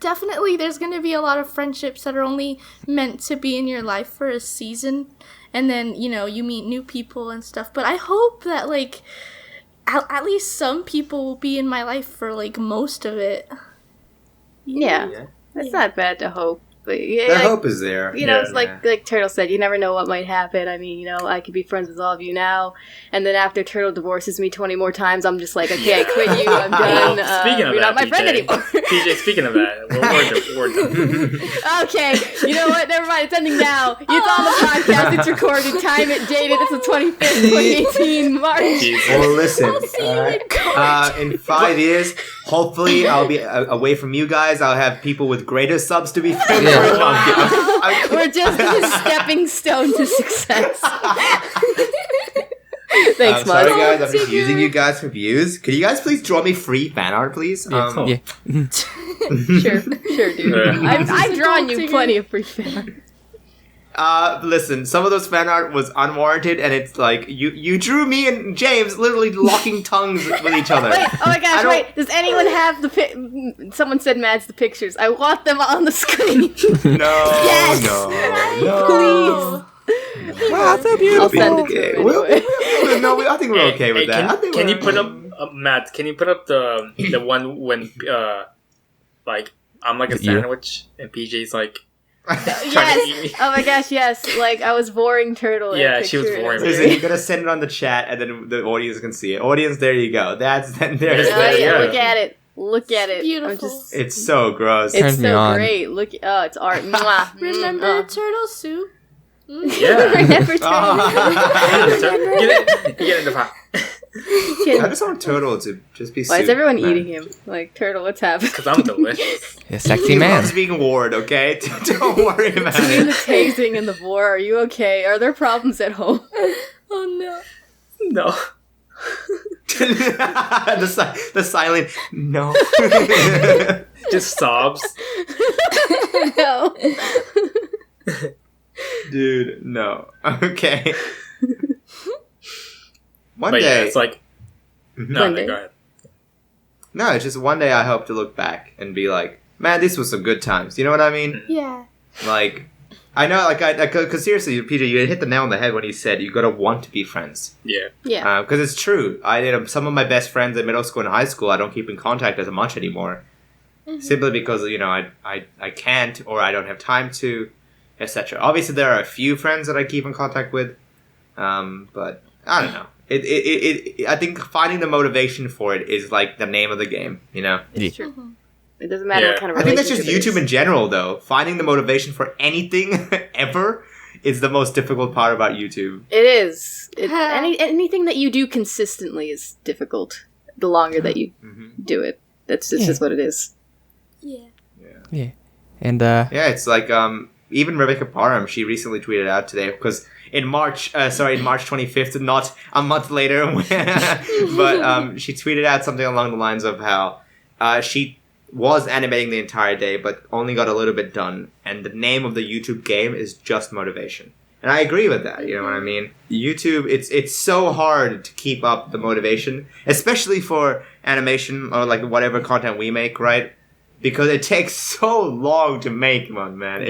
S3: Definitely, there's going to be a lot of friendships that are only meant to be in your life for a season, and then you meet new people and stuff. But I hope that like at least some people will be in my life for like most of it.
S4: Yeah.
S1: Yeah.
S4: That's not bad to hope. But yeah,
S1: The
S4: like,
S1: hope is there.
S4: you know,
S5: Yeah.
S4: it's like Turtle said, you never know what might happen. I mean, I could be friends with all of you now, and then after Turtle divorces me 20 more times, I'm just like, okay, I quit you, I'm done.
S5: Well, speaking of
S4: you're
S5: that,
S4: not my friend
S5: PJ,
S4: anymore.
S5: PJ, speaking of that, we're done.
S4: Okay, you know what? Never mind. It's ending now. It's on the podcast. It's recorded. Time it, dated. It's the 25th, 2018, March.
S5: Jesus.
S1: Well, listen.
S3: I'll see you
S1: alright.
S3: in court.
S1: In 5 years, hopefully, I'll be away from you guys. I'll have people with greater subs to be friends
S2: Yeah.
S1: with.
S4: We're just a stepping stone to success. Thanks,
S1: I'm sorry,
S4: Mud.
S1: guys. I'm just using you guys for views. Could you guys please draw me free fan art, please?
S5: cool.
S2: Yeah.
S4: Sure, dude.
S5: Yeah.
S4: I've drawn you
S3: Digger.
S4: plenty of free fan.
S1: Listen, some of those fan art was unwarranted, and it's like you drew me and James literally locking tongues with each other.
S4: Wait, oh my
S1: I
S4: gosh,
S1: don't-
S4: wait. Does anyone have someone said Mads the pictures. I want them on the screen.
S1: No,
S4: Yes!
S1: no.
S4: Please.
S2: Wow, so
S4: I'll
S2: beautiful.
S4: send it to
S1: Okay.
S4: him
S1: Well,
S4: anyway.
S1: no, I think we're okay with that. I think
S5: Can
S1: we're-
S5: you put up Matt? Can you put up the one when like I'm like a
S2: Yeah.
S5: sandwich and PJ's like trying to eat
S4: Yes.
S5: me?
S4: Oh my gosh, yes. Like I was boring Turtle. in a
S5: Yeah, she was
S4: picture.
S5: boring.
S1: Listen, you gotta send it on the chat, and then the audience can see it. Audience, there you go. There's
S4: Oh
S1: there's
S5: Yeah,
S4: yeah,
S5: yeah.
S4: look at it. Look at it.
S3: Beautiful.
S4: I'm just,
S1: It's so gross.
S4: it's
S2: Turns me
S4: so
S2: on.
S4: great. Look, oh, it's art. Mwah.
S3: Remember turtle soup?
S5: Yeah.
S4: Remember
S1: Ah.
S4: Turtle.
S5: Get it in the pot.
S1: I just want Turtle to just be.
S4: Why is
S1: soup,
S4: everyone
S1: man.
S4: eating him? Like Turtle, what's happening?
S5: Because I'm delicious.
S2: Yeah, sexy
S1: He
S2: man.
S1: loves being ward, okay? Don't worry about
S4: Between the
S1: it.
S4: tasing and the vor, are you okay? Are there problems at home?
S3: Oh no.
S5: No.
S1: The silent no.
S5: just sobs.
S4: No.
S1: Dude, no. Okay. One
S5: But
S1: day,
S5: yeah, it's like no,
S4: One
S5: no,
S4: day.
S5: go ahead.
S1: no, it's just one day I hope to look back and be like, man, this was some good times. You know what I mean?
S3: Yeah.
S1: Like, I know, like, because seriously, Peter, you hit the nail on the head when you said you gotta want to be friends.
S5: Yeah.
S4: Yeah.
S1: Because it's true. Some of my best friends in middle school and high school, I don't keep in contact as much anymore. Simply because, I can't or I don't have time to, etc. Obviously, there are a few friends that I keep in contact with, but I don't know. I think finding the motivation for it is like the name of the game, you know?
S4: It's true. It doesn't matter what kind of
S1: I think that's just
S4: relationship it
S1: YouTube
S4: is.
S1: in general, though. Finding the motivation for anything ever is the most difficult part about YouTube.
S4: It is. Anything that you do consistently is difficult. The longer that you do it, that's just what it is.
S3: Yeah.
S2: Yeah. And
S1: Yeah, it's like even Rebecca Parham, she recently tweeted out today because in March 25th, not a month later, but she tweeted out something along the lines of how she was animating the entire day, but only got a little bit done, and the name of the YouTube game is just motivation. And I agree with that, you know what I mean? YouTube, it's so hard to keep up the motivation, especially for animation or like whatever content we make, right? Because it takes so long to make one, man.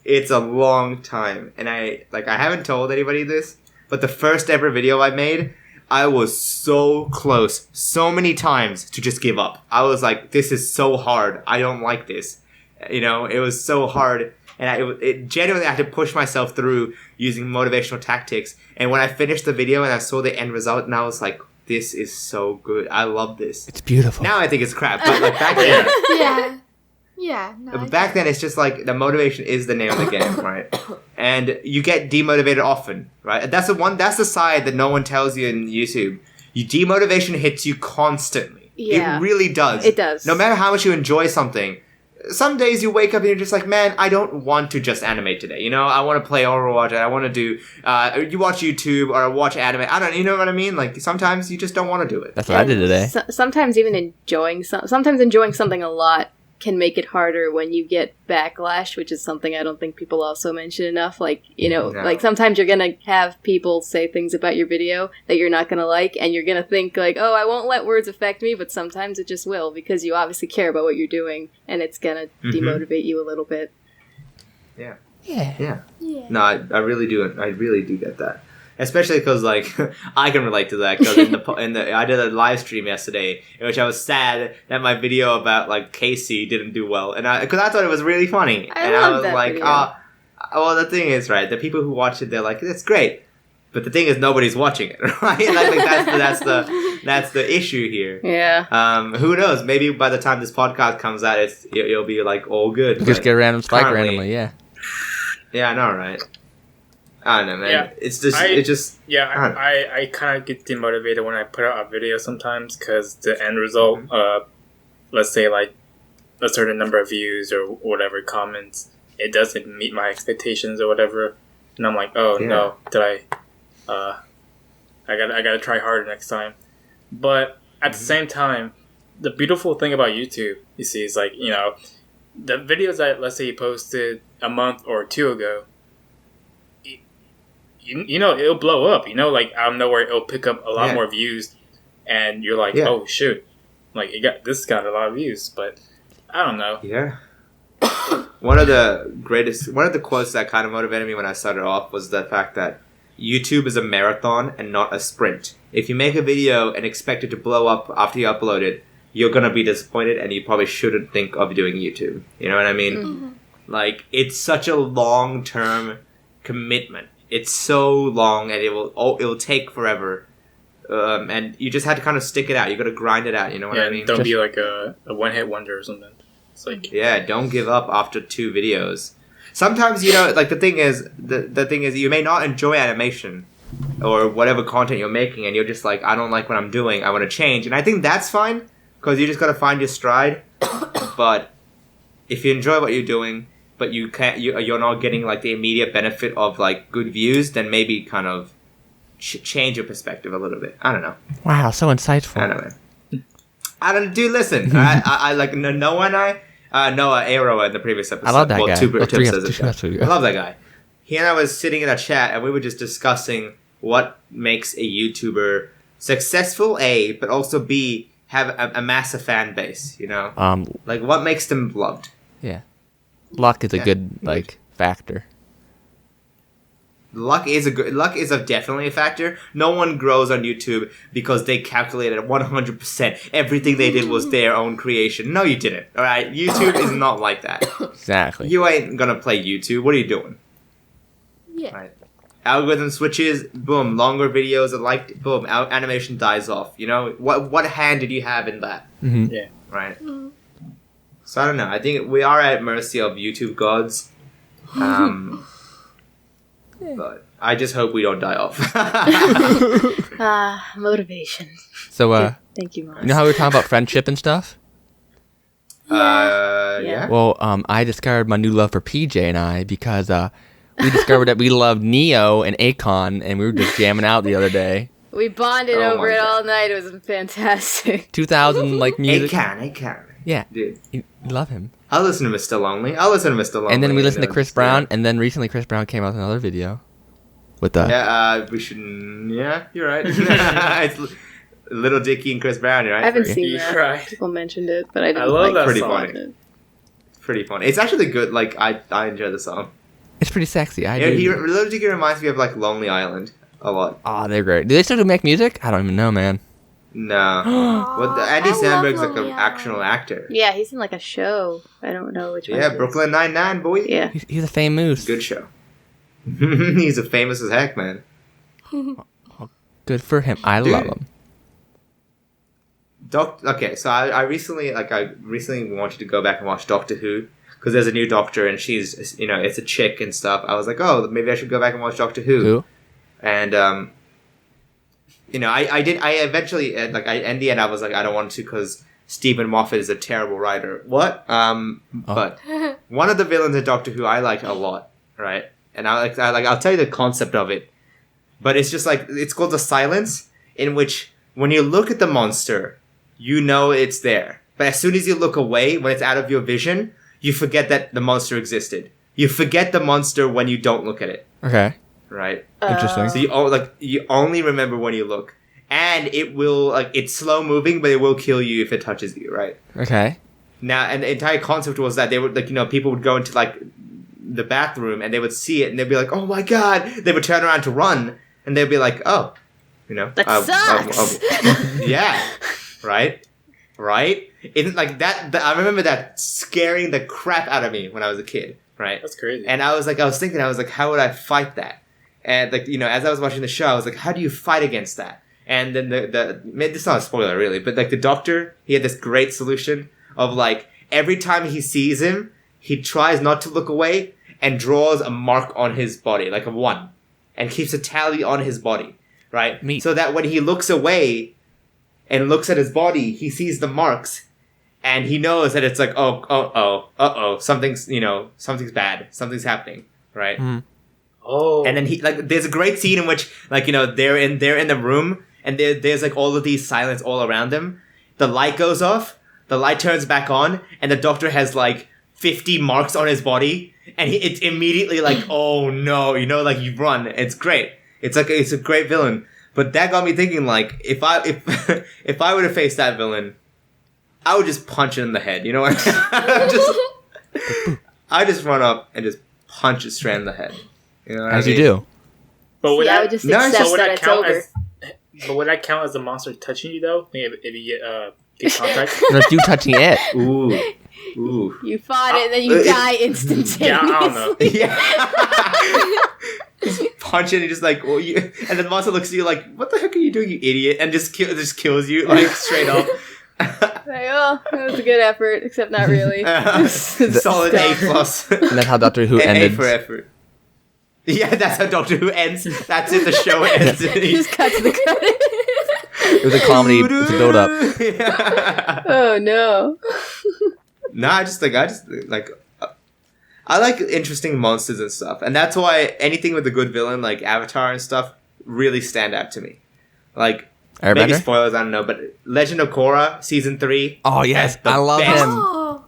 S1: It's a long time. And I haven't told anybody this, but the first ever video I made, I was so close so many times to just give up. I was like, this is so hard. I don't like this. You know, it was so hard. And it genuinely, I had to push myself through using motivational tactics. And when I finished the video and I saw the end result, and I was like, this is so good. I love this.
S2: it's beautiful.
S1: Now I think it's crap. But like back then,
S3: Yeah. Yeah. No, I
S1: back then, it's just like the motivation is the name of the game, right? And you get demotivated often, right? That's the side that no one tells you in YouTube. Demotivation hits you constantly.
S4: Yeah.
S1: It really does.
S4: It does.
S1: No matter how much you enjoy something, some days you wake up and you're just like, man, I don't want to just animate today. You know, I want to play Overwatch and I want to do, you watch YouTube or watch anime. You know what I mean? Like, sometimes you just don't want to do it.
S2: That's what I did today.
S4: Sometimes even enjoying something a lot can make it harder when you get backlash, which is something I don't think people also mention enough. Like, like sometimes you're gonna have people say things about your video that you're not gonna like, and you're gonna think like, oh, I won't let words affect me, but sometimes it just will, because you obviously care about what you're doing, and it's gonna demotivate you a little bit.
S1: Yeah.
S2: Yeah.
S1: Yeah.
S3: Yeah.
S1: No, I really do. I really do get that. Especially because, like, I can relate to that. Because I did a live stream yesterday in which I was sad that my video about like Casey didn't do well, and because I thought it was really funny, and I was
S4: that
S1: like,
S4: video.
S1: well, the thing is, right? The people who watch it, they're like, it's great, but the thing is, nobody's watching it, right? And I think that's the issue here.
S4: Yeah.
S1: Who knows? Maybe by the time this podcast comes out, it'll be like all good.
S2: You just
S1: but
S2: get a random spike
S1: currently-
S2: randomly, yeah.
S1: Yeah, I know, right? I don't know, man.
S5: Yeah.
S1: It's just.
S5: Yeah,
S1: I
S5: I kind of get demotivated when I put out a video sometimes because the end result, let's say like a certain number of views or whatever comments, it doesn't meet my expectations or whatever, and I'm like, oh no, did I gotta try harder next time. But at the same time, the beautiful thing about YouTube, you see, is like, the videos that, let's say, you posted a month or two ago, it'll blow up, like out of nowhere, it'll pick up a lot more views, and you're like, oh shoot, like this got a lot of views, but I don't know.
S1: Yeah. One of the quotes that kind of motivated me when I started off was the fact that YouTube is a marathon and not a sprint. If you make a video and expect it to blow up after you upload it, you're gonna be disappointed, and you probably shouldn't think of doing YouTube. You know what I mean?
S3: Mm-hmm.
S1: Like, it's such a long-term commitment. It's so long, and it will take forever. And you just had to kind of stick it out. You got to grind it out. You know what I mean?
S5: Don't be like a one-hit wonder or something. It's like,
S1: yeah, don't give up after 2 videos. Sometimes, like, the thing is you may not enjoy animation or whatever content you're making, and you're just like, I don't like what I'm doing, I want to change. And I think that's fine, because you just got to find your stride. But if you enjoy what you're doing, but you're not getting like the immediate benefit of like good views, then maybe kind of change your perspective a little bit. I don't know.
S2: Wow, so insightful.
S1: I don't know, man. I don't do listen. I like Noah and Noah Arrow in the previous episode.
S2: I love that guy.
S1: Two episodes
S2: ago.
S1: I love that guy. He and I was sitting in a chat and we were just discussing what makes a YouTuber successful, A, but also B, have a massive fan base, you know? Like, what makes them loved?
S2: Yeah. Luck is a good, like, factor.
S1: Luck is definitely a factor. No one grows on YouTube because they calculated 100% everything they did was their own creation. No, you didn't. All right, YouTube is not like that.
S2: Exactly.
S1: You ain't gonna play YouTube. What are you doing?
S3: Yeah.
S1: Right. Algorithm switches. Boom. Longer videos are liked. Boom. Animation dies off. You know what hand did you have in that?
S2: Mm-hmm.
S5: Yeah.
S1: Right. So I don't know. I think we are at mercy of YouTube gods. But I just hope we don't die off.
S4: Motivation.
S2: So,
S4: Thank you, Mom.
S2: you know how we were talking about friendship and stuff?
S1: Yeah.
S2: Well, I discovered my new love for PJ and I because we discovered that we loved Neo and Akon, and we were just jamming out the other day.
S4: We bonded
S1: Oh
S4: over
S1: my
S4: it
S1: God.
S4: all night. It was fantastic.
S2: 2000 like music.
S1: Akon.
S2: Yeah,
S1: Dude.
S2: you love him.
S1: I'll listen to Mr. Lonely.
S2: And then we listened to Chris Brown, and then recently Chris Brown came out with another video with the.
S1: Yeah, we should. Yeah, you're right. It's Little Dicky and Chris Brown, right?
S4: I haven't seen
S5: You're
S4: that.
S5: right.
S4: People mentioned it, but I didn't
S5: love that
S1: Pretty
S5: song.
S1: funny. It's pretty funny. It's actually good. Like I enjoy the song.
S2: It's pretty sexy. I
S1: Yeah,
S2: do.
S1: Little Dicky reminds me of like Lonely Island a lot.
S2: Oh, they're great. Do they still make music? I don't even know, man.
S1: No, well, Andy
S3: I love
S1: Samberg's like an
S3: Lonely
S1: actual
S3: Island.
S1: actor.
S4: Yeah, he's in like a show. I don't know which one.
S1: Yeah,
S4: it is.
S1: Brooklyn Nine-Nine, boy.
S4: Yeah.
S2: He's a famous.
S1: Good show. He's a famous as heck, man.
S2: Good for him. I
S1: Dude.
S2: love him.
S1: Okay, so I recently wanted to go back and watch Doctor Who because there's a new Doctor and she's it's a chick and stuff. I was like, oh, maybe I should go back and watch Doctor Who.
S2: Who?
S1: And I eventually in the end I was like I don't want to because Stephen Moffat is a terrible writer. What? But one of the villains in Doctor Who I liked a lot, right? And I'll tell you the concept of it. But it's just like it's called the silence, in which when you look at the monster, you know it's there. But as soon as you look away, when it's out of your vision, you forget that the monster existed. You forget the monster when you don't look at it,
S2: Okay.
S1: right?
S2: Interesting.
S1: So you only remember when you look, and it will it's slow moving, but it will kill you if it touches you, right?
S2: Okay.
S1: Now, and the entire concept was that they would people would go into the bathroom and they would see it and they'd be like, oh my god! They would turn around to run and they'd be like, oh,
S4: That sucks.
S1: yeah, right. Isn't like that? I remember that scaring the crap out of me when I was a kid, right?
S5: That's crazy.
S1: And I was thinking, how would I fight that? And as I was watching the show, I was like, how do you fight against that? And then this is not a spoiler really, but the doctor, he had this great solution of every time he sees him, he tries not to look away and draws a mark on his body, like a 1, and keeps a tally on his body, right?
S2: Neat.
S1: So that when he looks away and looks at his body, he sees the marks. And he knows that it's like, something's bad, something's happening, right?
S2: Mhm.
S5: Oh.
S1: And then there's a great scene in which, they're in the room, and there's all of these silence all around them. The light goes off, the light turns back on, and the doctor has 50 marks on his body, and it's immediately oh no, you run. It's great. It's a great villain. But that got me thinking, if I were to face that villain, I would just punch it in the head. You know what? I just run up and just punch it straight in the head. You know what
S2: As
S1: I mean?
S2: you do.
S5: But would
S4: I
S5: that,
S4: would just
S1: No,
S4: accept
S5: would
S4: that
S5: that
S4: it's
S5: count
S4: over.
S5: as? But would that count as the monster touching you though? If you get contact?
S2: Not you touching it.
S1: Ooh.
S4: You fought it, and then you die instantaneously.
S5: Yeah, I don't know.
S1: Yeah. Just punch it and just and then the monster looks at you like, what the heck are you doing, you idiot? And just kills you straight up.
S4: That was a good effort, except not really.
S1: Solid A+.
S2: And that's how Doctor Who
S1: A
S2: ended.
S1: for effort. Yeah, that's how Doctor Who ends. That's it. The show ends.
S4: Just cut to the credit.
S2: It was a comedy. It's a build up.
S1: Yeah.
S4: Oh no.
S1: No, I like interesting monsters and stuff, and that's why anything with a good villain like Avatar and stuff really stand out to me. maybe
S2: Airbender.
S1: spoilers, I don't know, but Legend of Korra season 3.
S2: Oh yes,
S1: That's the
S2: I love
S1: best.
S2: him.
S3: Oh,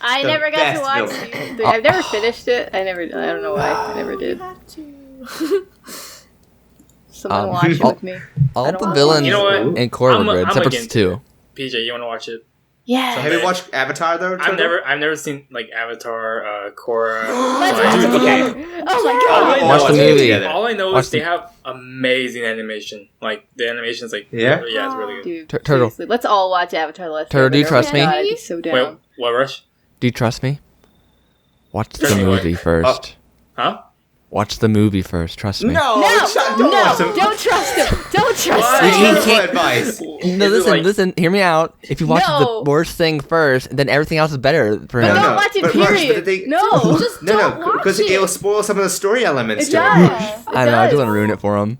S4: I
S1: The
S4: never got to
S1: best
S4: watch
S1: villain.
S4: season 3. I've never finished it. I don't know why. I never
S3: you
S4: did.
S3: have to.
S4: Someone watch it with me.
S2: All
S4: I
S2: the
S4: don't
S2: villains
S5: You know what?
S2: in Korra
S5: I'm
S2: were good, except for
S5: against
S2: 2.
S5: PJ, you want to watch it?
S4: Yeah.
S1: Have you watched Avatar though? Turtle?
S5: I've never seen like Avatar, Korra.
S4: Let's
S5: like,
S4: watch it
S1: okay.
S4: together. Oh my
S5: All
S4: god.
S5: I know
S2: Watch the
S5: is-
S2: movie.
S1: Together.
S5: All I know
S2: Watch
S5: is they have amazing animation. Like the animation's like
S1: Yeah?
S5: it's really good.
S4: Dude,
S2: Turtle.
S4: seriously. Let's all watch Avatar. Let's
S2: Turtle, do you trust me?
S4: I'd be so down.
S5: Wait, what Rush?
S2: Do you trust me? Watch the
S5: Trust me,
S2: movie first.
S5: Huh?
S2: Watch the movie first. Trust me.
S1: No,
S4: No,
S1: don't watch them.
S4: don't trust him. Don't trust
S5: Why?
S4: him.
S1: That's my advice.
S2: No,
S5: Is it
S2: listen,
S5: like-
S2: listen. Hear me out. If you watch
S4: No.
S2: the worst thing first, then everything else is better for
S4: But
S2: him.
S1: No,
S4: don't watch it,
S1: but Rush,
S4: period.
S1: but the thing-
S4: No.
S3: Just
S1: No,
S3: don't watch
S1: because
S3: it.
S1: it'll spoil some of the story elements
S4: It
S1: to it.
S4: does.
S2: I know. I just want to ruin it for him.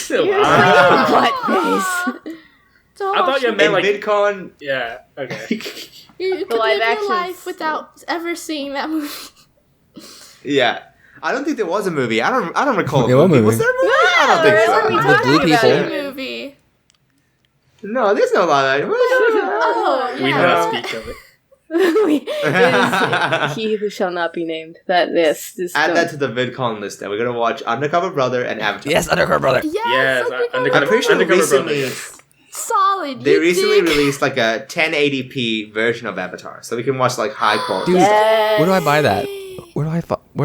S4: You're
S5: Wow.
S4: a butt face.
S3: Don't
S5: I thought
S3: watch
S5: you
S3: it.
S5: meant
S1: In
S5: like
S1: VidCon,
S5: yeah. Okay.
S3: You could
S4: live
S3: live your
S4: actions.
S3: life without ever seeing that movie.
S1: yeah. I don't think there was a movie. I don't recall.
S2: Yeah,
S1: a
S2: what
S1: movie.
S2: movie?
S1: Was there a movie? I don't
S4: What
S1: think
S4: are we
S1: so.
S2: The
S4: talking
S2: blue
S4: about?
S2: people.
S3: Movie.
S1: No, there's no live action.
S3: Oh,
S5: We
S3: yeah.
S5: know not speak of it.
S4: It is he who shall not be named. That this.
S1: Add that to the VidCon list. Then we're gonna watch Undercover Brother and Avatar.
S2: Yes, Undercover Brother.
S3: Yes,
S5: Yes,
S3: Undercover
S1: I'm pretty sure
S5: Undercover
S1: recently
S5: Brother.
S3: solid.
S1: they
S3: you
S1: recently
S3: dig?
S1: released like a 1080p version of Avatar, so we can watch like high quality.
S2: Dude,
S4: Yes.
S2: where do I buy that? Where do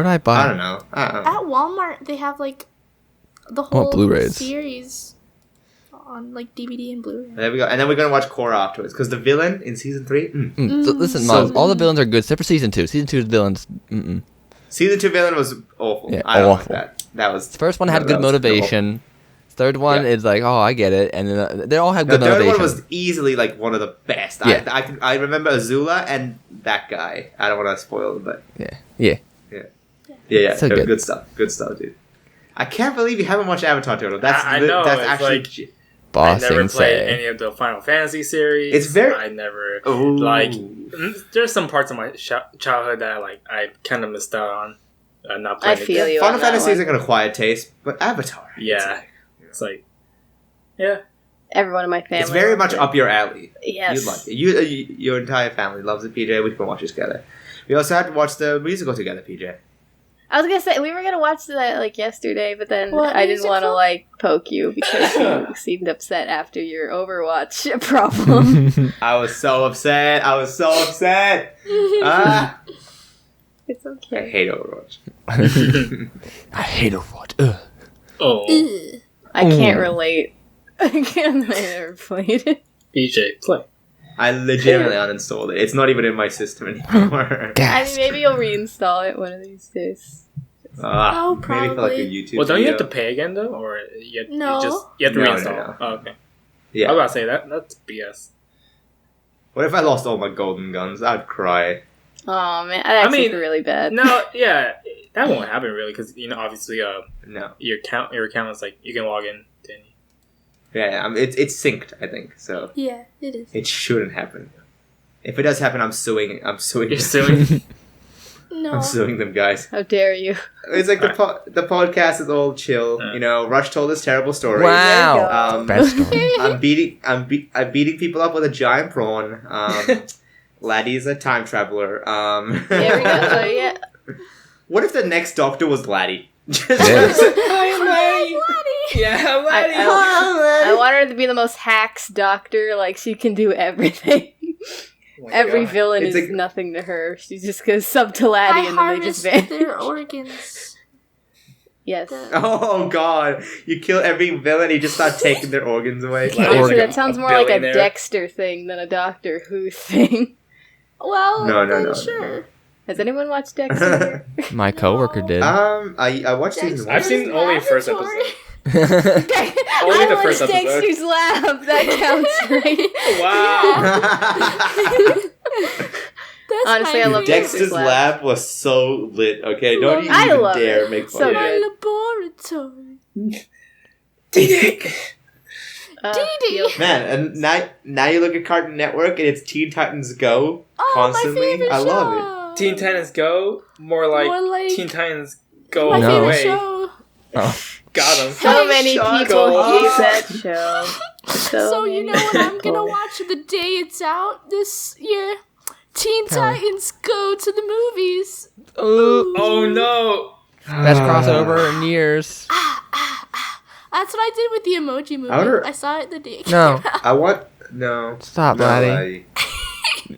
S2: I buy?
S1: I don't know.
S3: At Walmart, they have like the
S2: want
S3: whole
S2: Blu-rays.
S3: series on like DVD and Blu-ray.
S1: There we go. And then we're gonna watch Korra afterwards because the villain in season 3.
S2: So, listen,
S1: So-
S2: Mom, all the villains are good except for season 2. Season 2's villains.
S1: Season 2 villain was awful.
S2: Yeah,
S1: I don't like
S2: awful.
S1: that. That was
S2: The first one had
S1: that
S2: good
S1: was
S2: motivation. Third one
S1: Yeah.
S2: is like, oh, I get it, and then they all have
S1: The
S2: good
S1: third
S2: motivation.
S1: one was easily like one of the best.
S2: Yeah.
S1: I remember Azula and that guy. I don't want to spoil it, but
S2: yeah.
S1: yeah.
S2: So
S1: good.
S2: good.
S1: Good stuff, dude. I can't believe you haven't watched Avatar Turtle. That's
S5: I know,
S1: That's
S5: it's
S1: actually.
S5: like- I
S2: Boss
S5: never played
S2: Insane.
S5: any of the Final Fantasy series.
S1: It's very-
S5: I never
S1: Ooh.
S5: like. There's some parts of my childhood that like I kind of missed out on. Not
S4: I
S5: playing it.
S4: feel you.
S1: Final
S4: on that
S1: Fantasy
S4: one.
S1: isn't an acquired taste, but Avatar.
S5: Yeah, it's like yeah.
S4: Everyone in my family.
S1: It's very
S4: loves
S1: much
S4: it.
S1: up your alley.
S4: Yes.
S1: You'd like it. Your entire family loves it, PJ. We can watch it together. We also had to watch the musical together, PJ.
S4: I was gonna say we were gonna watch that like yesterday, but then
S3: What
S4: I didn't want to
S3: musical?
S4: like poke you because you seemed upset after your Overwatch problem.
S1: I was so upset. Ah,
S4: It's
S1: I
S4: okay.
S1: hate Overwatch.
S2: I hate Overwatch. Ugh.
S5: Oh,
S3: Ugh.
S4: I can't relate. I can't. I never played it.
S5: BJ, play.
S1: I legitimately uninstalled it. It's not even in my system anymore.
S4: I mean,
S2: Gasp.
S4: maybe you'll reinstall it one of these days.
S3: Oh,
S1: maybe for like a
S3: probably.
S1: YouTube.
S5: Well, don't you have to
S1: video.
S5: pay again though, or you
S3: No.
S5: you have to
S1: No,
S5: reinstall?
S1: no.
S5: Oh, okay. I
S1: Yeah.
S5: was about to say that's BS.
S1: What if I lost all my golden guns? I'd cry.
S4: Oh man, that actually
S5: mean,
S4: really bad.
S5: No, yeah, that won't happen really because obviously
S1: No.
S5: your account is like you can log in. Then
S1: Yeah, it's synced. I think so.
S3: Yeah, it is.
S1: It shouldn't happen. If it does happen, I'm suing. I'm suing.
S5: you're
S1: them.
S5: suing.
S3: No.
S1: I'm suing them, guys.
S4: How dare you?
S1: It's like the podcast is all chill.
S5: Yeah.
S1: You know, Rush told this terrible story.
S2: Wow.
S1: Um,
S2: Best story.
S1: I'm beating people up with a giant prawn. Laddi's a time traveler.
S4: Yeah, we got, yeah.
S1: What if the next Doctor was Laddi?
S2: Yes.
S5: Yeah,
S4: I want her to be the most hacks doctor. Like she can do everything.
S5: Oh my
S4: Every
S5: God.
S4: villain
S1: It's
S4: is
S1: like-
S4: nothing to her. She just goes sub to Laddi
S3: I
S4: and then they just
S3: harvest
S4: vanish.
S3: their organs.
S4: Yes.
S1: Oh god! You kill every villain, you just start taking their organs away.
S2: Can't
S4: Honestly,
S2: organ.
S4: that sounds
S5: A
S4: more like a
S5: billionaire.
S4: Dexter thing than a Doctor Who thing.
S3: Well,
S1: No,
S3: then
S1: no.
S3: sure.
S4: Has anyone watched Dexter?
S2: My coworker did.
S1: I watched season one.
S5: I've seen only the first
S3: Laboratory.
S5: episode.
S4: I
S5: the
S4: watched
S5: first episode.
S4: Dexter's Lab. That counts, right?
S5: Wow.
S3: That's
S4: Honestly,
S3: my
S4: I love
S3: favorite.
S1: Dexter's
S4: Lab.
S1: Lab was so lit. Okay, don't
S3: I
S1: even
S4: love
S1: dare
S4: it.
S1: make fun
S4: So
S1: of
S3: My
S1: it.
S3: laboratory. Dee-dee.
S4: feels-
S1: Man, and now you look at Cartoon Network and it's Teen Titans Go
S3: Oh,
S1: constantly.
S3: my favorite
S1: I
S3: show.
S1: love
S5: Teen Titans Go, more like
S3: More like
S5: Teen Titans Go
S3: my
S2: No.
S3: favorite
S5: away.
S3: show.
S2: Oh.
S5: Got him.
S4: So many
S1: Shut
S4: people
S1: up.
S4: hate that show.
S3: So you
S4: many
S3: know what I'm gonna
S4: people.
S3: watch the day it's out this year? Teen
S2: Tell me.
S3: Titans Go to the Movies.
S2: Ooh,
S5: Oh no!
S2: best crossover in years.
S3: That's what I did with the Emoji Movie.
S1: wonder-
S3: I saw it the day it
S2: No.
S3: came out.
S1: I want no.
S2: Stop,
S1: no,
S2: Laddi.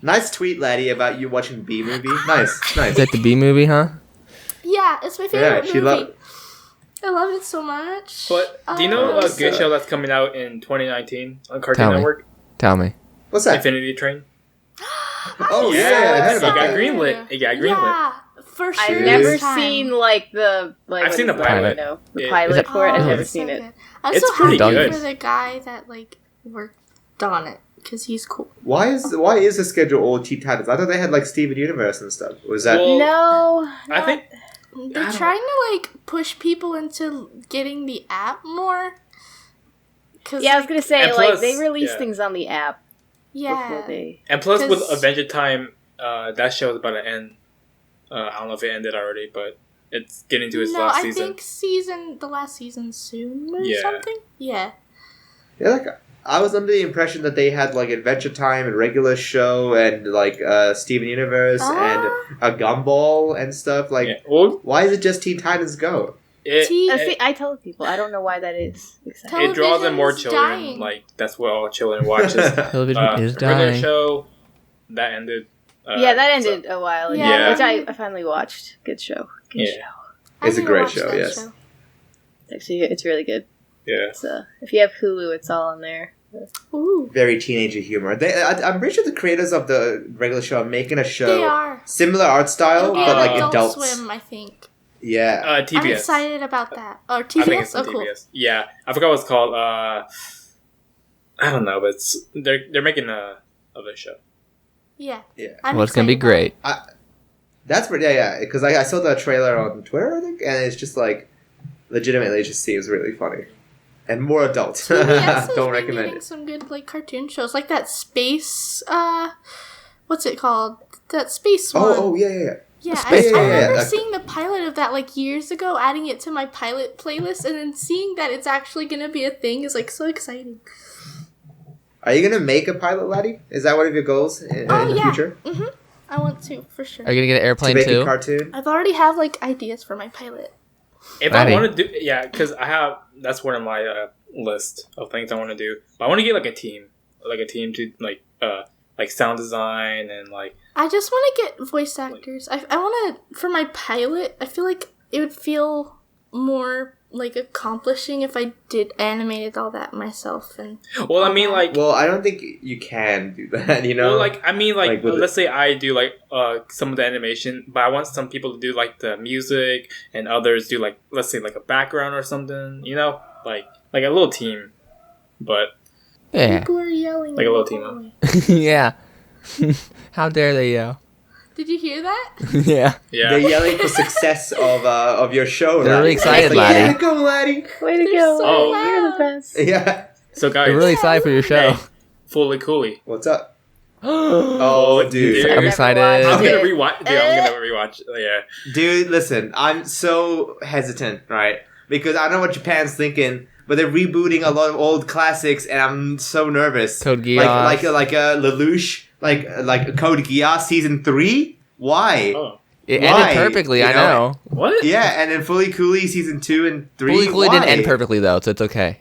S1: Nice tweet, Laddi, about you watching B movie. Nice.
S2: Is that the B movie, huh?
S3: Yeah, it's my favorite
S1: Yeah, she
S3: movie.
S1: loved.
S3: I love it so much.
S5: But do you know a
S3: so-
S5: good show that's coming out in 2019 on Cartoon
S2: Tell me.
S5: Network?
S2: Tell me.
S1: What's that?
S5: Infinity Train.
S1: Oh
S5: Yeah,
S1: yeah, I heard
S5: it
S1: about
S5: got
S1: that.
S5: greenlit. It got greenlit.
S3: Yeah, for sure.
S4: I've
S1: Serious?
S4: never
S3: this time.
S4: seen like the like.
S5: I've
S4: what
S5: seen
S4: is
S5: the
S4: it?
S2: pilot.
S4: No, the
S5: Is
S4: pilot
S2: it-
S4: for it. I've
S3: Oh,
S4: never
S3: it's
S4: seen
S3: so
S4: it.
S3: good. I'm
S5: It's
S3: so
S5: pretty
S3: happy
S2: good.
S3: for the guy that like worked on it because he's cool.
S1: Why is the schedule all Teen Titans? I thought they had like Steven Universe and stuff. Was that?
S5: Well,
S4: No,
S5: I think
S3: They're
S5: don't-
S3: trying to like push people into getting the app more. Cause
S4: yeah, I was gonna say
S5: And
S4: like
S5: plus-
S4: they release
S5: yeah.
S4: things on the app before
S3: yeah.
S4: they.
S5: And plus, with
S3: 'Cause-
S5: Adventure Time, that show is about to end. I don't know if it ended already, but it's getting to its
S3: No,
S5: last
S3: I
S5: season.
S3: think the last season soon or
S5: Yeah.
S3: something. Yeah.
S1: Yeah, like I was under the impression that they had like Adventure Time and regular show and like Steven Universe and a Gumball and stuff. Like,
S5: Yeah. Well,
S1: why is it just Teen Titans Go?
S5: it
S4: I tell people I don't know why that is. Exactly.
S5: it draws in more
S3: Television's
S5: children.
S3: dying.
S5: Like that's what all children watches.
S2: Television is
S5: Regular
S2: dying.
S5: show that ended.
S4: Yeah, that ended a while ago,
S3: Yeah.
S4: which I finally watched. Good show. Good
S5: Yeah.
S4: show.
S3: I
S1: It's a
S3: need to
S1: great
S3: watch
S1: show,
S3: that
S1: yes.
S4: Actually, it's really good.
S5: Yeah.
S4: It's, if you have Hulu, it's all on there.
S3: Ooh.
S1: Very teenager humor. I'm pretty sure the creators of the regular show are making a show
S3: They are.
S1: similar art style,
S3: It'll be
S1: but
S3: on
S1: like
S3: Adult
S1: adults.
S3: Swim, I think.
S1: Yeah.
S3: I'm
S5: TBS.
S3: excited about that. Or
S5: I think
S3: TBS?
S5: it's
S3: Oh,
S5: on
S3: cool.
S5: TBS. Yeah, I forgot what it's called. I don't know, but they're making a show.
S3: Yeah.
S1: Yeah.
S3: I'm
S2: Well, it's gonna be
S3: excited about
S2: great.
S1: That's pretty. Yeah. Because I saw the trailer on Twitter, I think, and it's just like legitimately, it just seems really funny and more adult.
S3: it. TBS has
S1: Don't
S3: been
S1: recommend
S3: getting
S1: it.
S3: some good like cartoon shows, like that space. What's it called? That space one.
S1: Oh yeah, yeah, yeah.
S3: Yeah,
S1: Space
S3: I
S1: one, yeah,
S3: remember
S1: that-
S3: seeing the pilot of that like years ago, adding it to my pilot playlist, and then seeing that it's actually gonna be a thing is like so exciting.
S1: Are you gonna make a pilot, Laddie? Is that one of your goals in
S3: Oh,
S1: the
S3: yeah.
S1: future?
S3: I want to for sure.
S2: Are you gonna get an
S1: To
S2: airplane
S1: make
S2: too?
S1: a cartoon?
S3: I've already have like ideas for my pilot.
S5: If
S2: Laddi.
S5: I want to do, yeah, because that's one of my list of things I want to do. But I want to get like a team to like sound design and like
S3: I just want to get voice actors. I want to for my pilot. I feel like it would feel more like accomplishing if I did animated all that myself. And
S5: well, I mean like
S1: Well, I don't think you can do that. You know,
S5: well, like I mean like,
S1: like with
S5: let's say I do like some of the animation, but I want some people to do like the music and others do like let's say like a background or something. You know, like a little team, but
S2: Yeah.
S3: people are yelling.
S5: Like a little
S3: in the
S5: team,
S3: hallway.
S2: Yeah. How dare they yell?
S3: Did you hear that?
S2: Yeah.
S5: yeah.
S1: they're yelling for success of your show.
S2: They're really
S1: Laddie.
S2: excited,
S1: It's like,
S2: Laddie.
S1: Yeah, go, Laddie.
S4: Way to
S3: They're
S4: go!
S3: so
S5: Oh.
S3: loud.
S4: You're the best.
S1: Yeah.
S5: So guys,
S2: They're really excited for your show.
S5: hey, fully coolly.
S1: What's up? Oh, dude.
S2: I'm
S4: Never
S2: excited.
S4: watched
S5: I'm gonna
S4: it.
S5: rewatch. Dude, I'm gonna rewatch. Yeah.
S1: Dude, listen, I'm so hesitant, right? Because I know what Japan's thinking, but they're rebooting a lot of old classics, and I'm so nervous.
S2: Code Geass.
S1: Like Lelouch, like Code Geass season 3. Why?
S5: Oh,
S2: It
S1: Why?
S2: ended perfectly,
S1: You
S2: I
S1: know?
S2: know.
S5: what?
S1: Yeah, and then Fully Cooley season 2 and 3.
S2: Fully Cooley didn't
S1: Why?
S2: end perfectly though, so it's okay.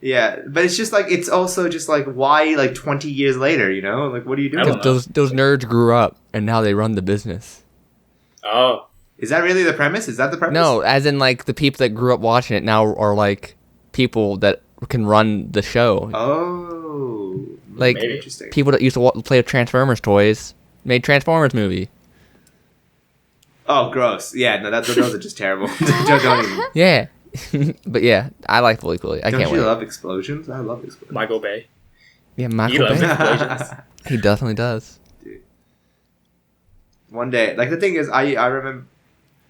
S1: Yeah, but it's just like it's also just like why like 20 years later, you know? Like what are you
S5: I
S1: doing?
S5: don't know.
S2: Those nerds grew up and now they run the business.
S5: Oh,
S1: Is that really the premise? Is that the premise?
S2: No, as in like the people that grew up watching it now are like people that can run the show.
S1: Oh.
S2: Like
S5: maybe.
S1: Interesting.
S2: people that used to play with Transformers toys made Transformers movie.
S1: Oh, gross. Yeah, no, those are just terrible. don't even.
S2: Yeah. But yeah, I like Fully Cooley. I
S1: Don't
S2: can't
S1: you
S2: wait.
S1: love explosions? I love explosions.
S5: Michael Bay.
S2: Yeah,
S5: He
S2: Michael
S5: loves
S2: Bay.
S5: explosions.
S2: He definitely does.
S1: One day, like the thing is, I remember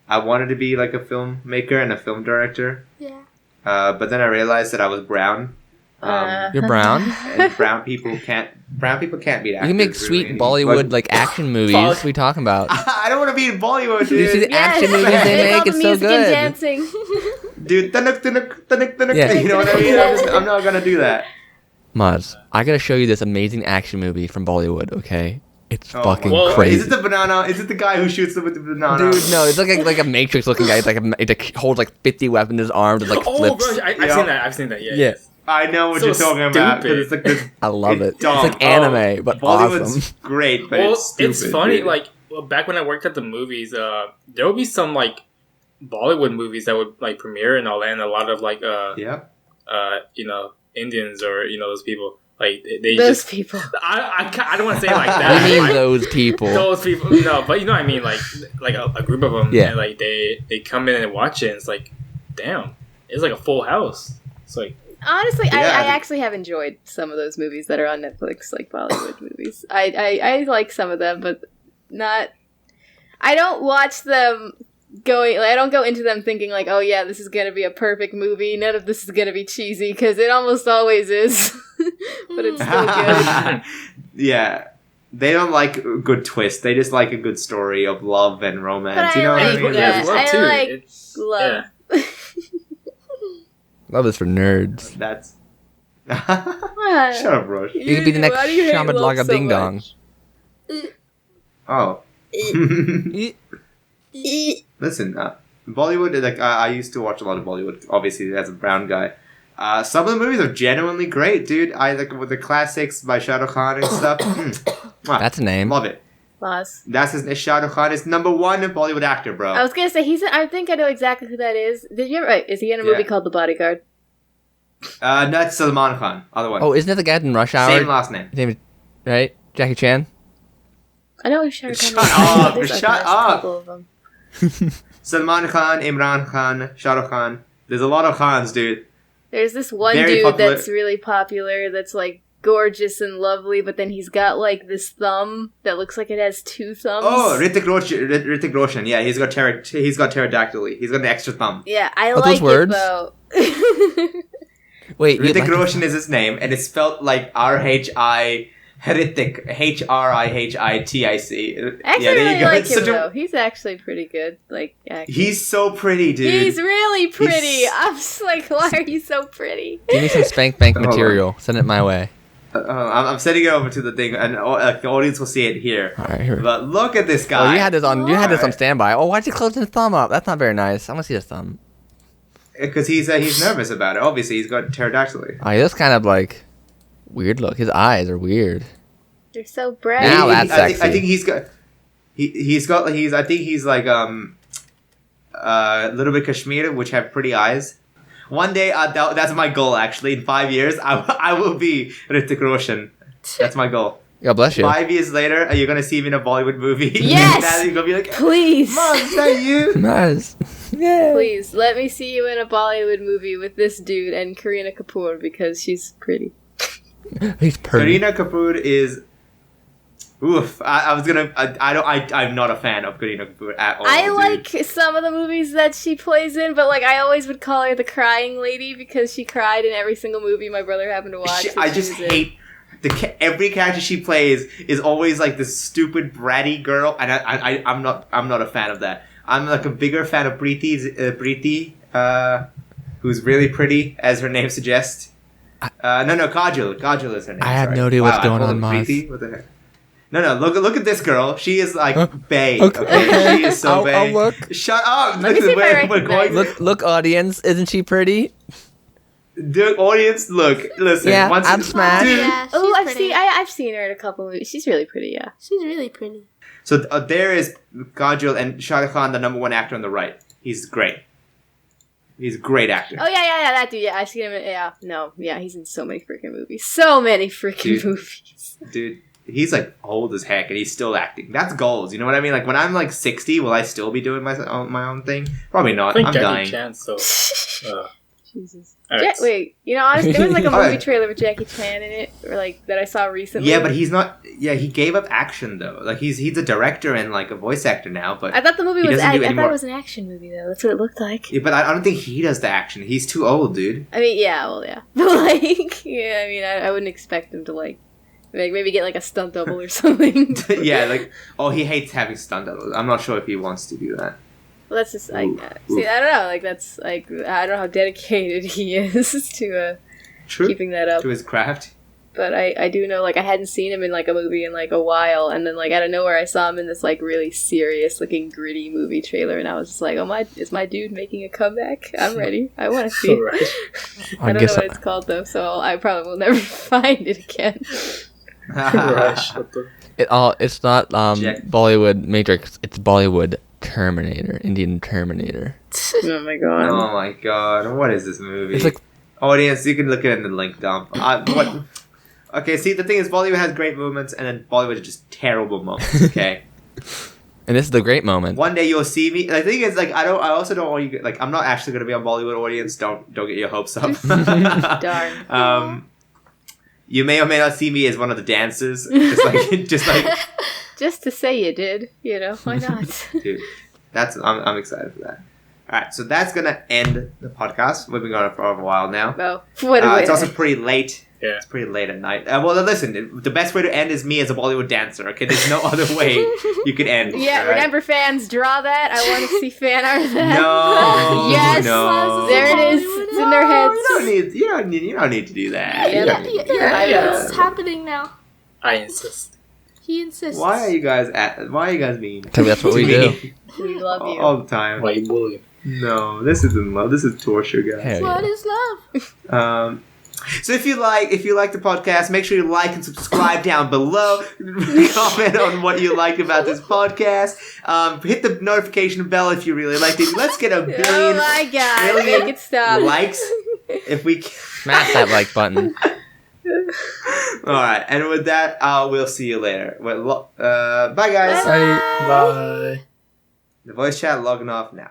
S1: I wanted to be like a filmmaker and a film director,
S3: Yeah.
S1: but then I realized that I was brown.
S2: You're brown.
S1: And brown people can't be actors.
S2: You can make sweet
S1: really.
S2: Bollywood
S1: But-
S2: like action movies. What are we talking about?
S1: I don't want to be in Bollywood,
S2: You see
S1: dude.
S2: the action movies they
S4: It's all
S2: make?
S4: the
S2: It's so
S4: music and
S2: good.
S4: dancing.
S1: dude.
S2: Yeah.
S1: You know what I mean? I'm not gonna do that.
S2: Maz, I gotta show you this amazing action movie from Bollywood. Okay, it's
S1: Oh,
S2: fucking
S5: well,
S2: crazy.
S1: Is it the banana? Is it the guy who shoots them with the banana?
S2: Dude, no, it's like a Matrix looking guy. It's like it holds like 50 weapons in his arms and like
S5: Oh,
S2: flips.
S5: gosh, I've
S1: Yeah.
S5: seen that. I've seen that. Yeah.
S2: Yeah.
S1: I know what
S5: So
S1: you're talking about because it's like this.
S2: I love it. It's
S1: dumb.
S2: like anime, but
S1: Bollywood's
S2: awesome.
S1: great, but
S5: Well,
S1: it's stupid.
S5: it's funny.
S1: dude.
S5: Like back when I worked at the movies, there would be some like Bollywood movies that would like premiere and all that, and a lot of like
S1: yeah.
S5: Indians or those people like they
S4: Those
S5: just.
S4: people.
S5: I don't want to say it like
S2: I
S5: that.
S2: mean
S5: Like,
S2: those people.
S5: those people, no, but you know what I mean, like a group of them,
S2: Yeah.
S5: and like they come in and watch it. And it's like, damn, it's like a full house. It's like,
S4: Honestly,
S1: Yeah.
S4: I actually have enjoyed some of those movies that are on Netflix, like Bollywood movies. I like some of them, but not. I don't watch them going. Like, I don't go into them thinking like, oh yeah, this is gonna be a perfect movie. None of this is gonna be cheesy because it almost always is. But it's still good.
S1: Yeah. They don't like a good twist. They just like a good story of love and romance.
S4: But
S1: You know what I
S4: like
S1: mean?
S5: yeah,
S4: that.
S5: it's love
S4: I
S5: too.
S4: like
S5: It's
S4: love.
S5: yeah.
S2: Love is for nerds.
S1: That's.
S4: What?
S1: Shut up, Roche.
S2: You could be the next
S4: Why do you hate
S2: Shaman
S4: love
S2: Laga
S4: so
S2: Ding Dong.
S4: much?
S1: Oh. Listen, Bollywood. Like I used to watch a lot of Bollywood. Obviously, as a brown guy. Some of the movies are genuinely great, dude. I like with the classics by Shah Rukh Khan and stuff. Mwah.
S2: That's a name.
S1: Love it.
S4: Lost.
S1: That's his Shah Rukh Khan is number one Bollywood actor, bro.
S4: I was gonna say I think I know exactly who that is. Did you ever? Wait, is he in a movie
S1: Yeah.
S4: called The Bodyguard?
S1: That's Salman Khan. Other one.
S2: Oh, isn't that the guy in Rush Hour?
S1: Same last name.
S2: His name is, right? Jackie Chan?
S4: I know who Shah Rukh Khan
S1: Shut
S4: is.
S1: up,
S4: There's, like,
S1: shut
S4: a
S1: up.
S4: couple of them.
S1: Salman Khan, Imran Khan, Shah Rukh Khan. There's a lot of Khans, dude.
S4: There's this one
S1: Very
S4: dude
S1: popular.
S4: that's really popular. That's like gorgeous and lovely, but then he's got like this thumb that looks like it has two thumbs.
S1: Oh, Hrithik Roshan. Yeah, he's got pterodactyly. He's got an extra thumb.
S4: Yeah, I
S2: those
S4: like it
S2: words?
S4: though.
S2: Wait, you
S1: Hrithik
S2: like-
S1: Roshan is his name, and it's spelled like Rhi Hrithik Hrihhitic.
S4: Actually, I really like him though. He's actually pretty good. Like, acting.
S1: He's so pretty, dude.
S4: He's really pretty.
S1: He's-
S4: I'm just like, why are you so pretty?
S2: Give me some spank bank
S1: Hold on.
S2: material. Send it my way.
S1: I'm sending it over to the thing, and the audience will see it here.
S2: All right, here.
S1: But look at this guy.
S2: Oh, you had this on. You had this on
S1: Alright.
S2: standby. Oh, why'd you close his thumb up? That's not very nice. I want to see his thumb.
S1: Because he's nervous about it. Obviously, he's got pterodactyly.
S2: Oh, he looks kind of like weird. Look, his eyes are weird.
S4: They're so bright.
S2: Now that's
S1: I
S2: sexy.
S1: think he's got. I think he's like a little bit Kashmir, which have pretty eyes. One day, that's my goal. Actually, in 5 years, I will be Hrithik Roshan. That's my goal.
S2: God bless you.
S1: 5 years later, you're gonna see him in a Bollywood movie.
S4: Yes!
S1: And you're gonna be like,
S4: Please.
S1: "Mom, is that you?"
S2: Nice. Yeah.
S4: Please, let me see you in a Bollywood movie with this dude and Kareena Kapoor because she's pretty.
S2: He's pretty.
S1: Kareena Kapoor is. Oof! I'm not a fan of Kareena Kapoor at all.
S4: I
S1: dude.
S4: like some of the movies that she plays in, but like I always would call her the crying lady because she cried in every single movie my brother happened to watch.
S1: I
S4: that she
S1: just
S4: was in.
S1: hate every character she plays is always like this stupid bratty girl, and I'm not a fan of that. I'm like a bigger fan of Preeti, who's really pretty, as her name suggests. No, Kajol. Kajol is her name.
S2: I have
S1: sorry.
S2: no idea what's
S1: I
S2: going
S1: called
S2: on,
S1: her
S2: Maz.
S1: Preeti? What the heck? No, look at this girl. She is like bae.
S2: Okay.
S1: Okay, she is so
S2: I'll
S1: bae.
S2: look.
S1: Shut up!
S4: Let me see if I
S1: We're going.
S4: recognize
S2: Look, audience. Isn't she pretty?
S1: The audience, listen.
S2: Yeah,
S1: once
S2: I'm smashed.
S1: Dude,
S3: Yeah, she's
S4: Oh,
S3: pretty.
S4: I've seen her in a couple movies. She's really pretty, yeah.
S3: She's really pretty.
S1: So there is Kajol and Shah Rukh Khan, the number one actor on the right. He's great. He's a great actor.
S4: Oh yeah, that dude. Yeah, I've seen him. He's in so many freaking movies. So many freaking
S1: Dude.
S4: movies.
S1: Dude, he's like old as heck and he's still acting. That's goals, you know what I mean? Like when I'm like 60, will I still be doing my own thing? Probably
S5: I
S1: not.
S5: think
S1: I'm
S5: Jackie
S1: dying.
S5: Chan. So
S4: Jesus.
S5: Alright.
S4: Wait, honestly, there was like a movie
S1: Alright.
S4: trailer with Jackie Chan in it, or like that I saw recently.
S1: Yeah, but he's not. Yeah, he gave up action though. Like he's a director and like a voice actor now. But
S4: I thought the movie
S1: He
S4: was.
S1: doesn't
S4: I
S1: do any
S4: thought
S1: more-
S4: it was an action movie though. That's what it looked like.
S1: yeah, but I don't think he does the action. He's too old, dude.
S4: I mean, yeah, well, yeah, but like, yeah, I mean, I wouldn't expect him to like maybe get like a stunt double or something.
S1: Yeah, like he hates having stunt doubles. I'm not sure if he wants to do that.
S4: Well, that's just like see. I don't know. Like that's like I don't know how dedicated he is to
S1: True.
S4: keeping that up.
S1: To his craft.
S4: But I do know, like, I hadn't seen him in, like, a movie in, like, a while, and then, like, out of nowhere I saw him in this, like, really serious-looking, gritty movie trailer, and I was just like, oh, is my dude making a comeback? I'm ready. I want to see it. I don't know what it's called, though, so I probably will never find it again.
S2: It's not Bollywood Matrix, it's Bollywood Terminator, Indian Terminator.
S4: Oh, my God.
S1: Oh, my God. What is this movie?
S2: It's like...
S1: Audience, you can look at it in the link dump. Okay, see, the thing is, Bollywood has great moments, and then Bollywood is just terrible moments, okay?
S2: And this is the great moment.
S1: One day you'll see me. The thing is, like, I also don't want you, like, I'm not actually going to be on Bollywood, audience. Don't get your hopes up.
S4: Darn.
S1: You may or may not see me as one of the dancers. Just like...
S4: Just to say you did, you know, why not?
S1: Dude, I'm excited for that. Alright, so that's going to end the podcast. We've been going for a while now.
S4: Oh,
S1: it's also pretty late.
S5: Yeah.
S1: It's pretty late at night. Well, listen, the best way to end is me as a Bollywood dancer, okay? There's no other way you could end.
S4: Yeah,
S1: right?
S4: remember fans, draw that. I want to see fan art of that.
S1: No.
S4: Yes.
S1: No.
S4: There it is. It's in their heads.
S1: You don't need to do that.
S4: Yeah.
S3: It's happening now.
S5: I insist.
S3: He insists.
S1: Why are you guys mean?
S2: Because that's what we do.
S4: We love you.
S1: All the time.
S5: Why you bully?
S1: No, this isn't love. This is torture, guys.
S2: Hell
S3: What
S2: yeah.
S3: is love?
S1: So if you like the podcast, make sure you like and subscribe down below. Comment on what you like about this podcast. Hit the notification bell if you really liked it. Let's get a billion.
S4: Oh my God!
S1: billion
S4: Make it stop.
S1: likes. If we can.
S2: Smash that like button.
S1: All right, and with that, we'll see you later. Bye, guys.
S5: Bye.
S1: The voice chat logging off now.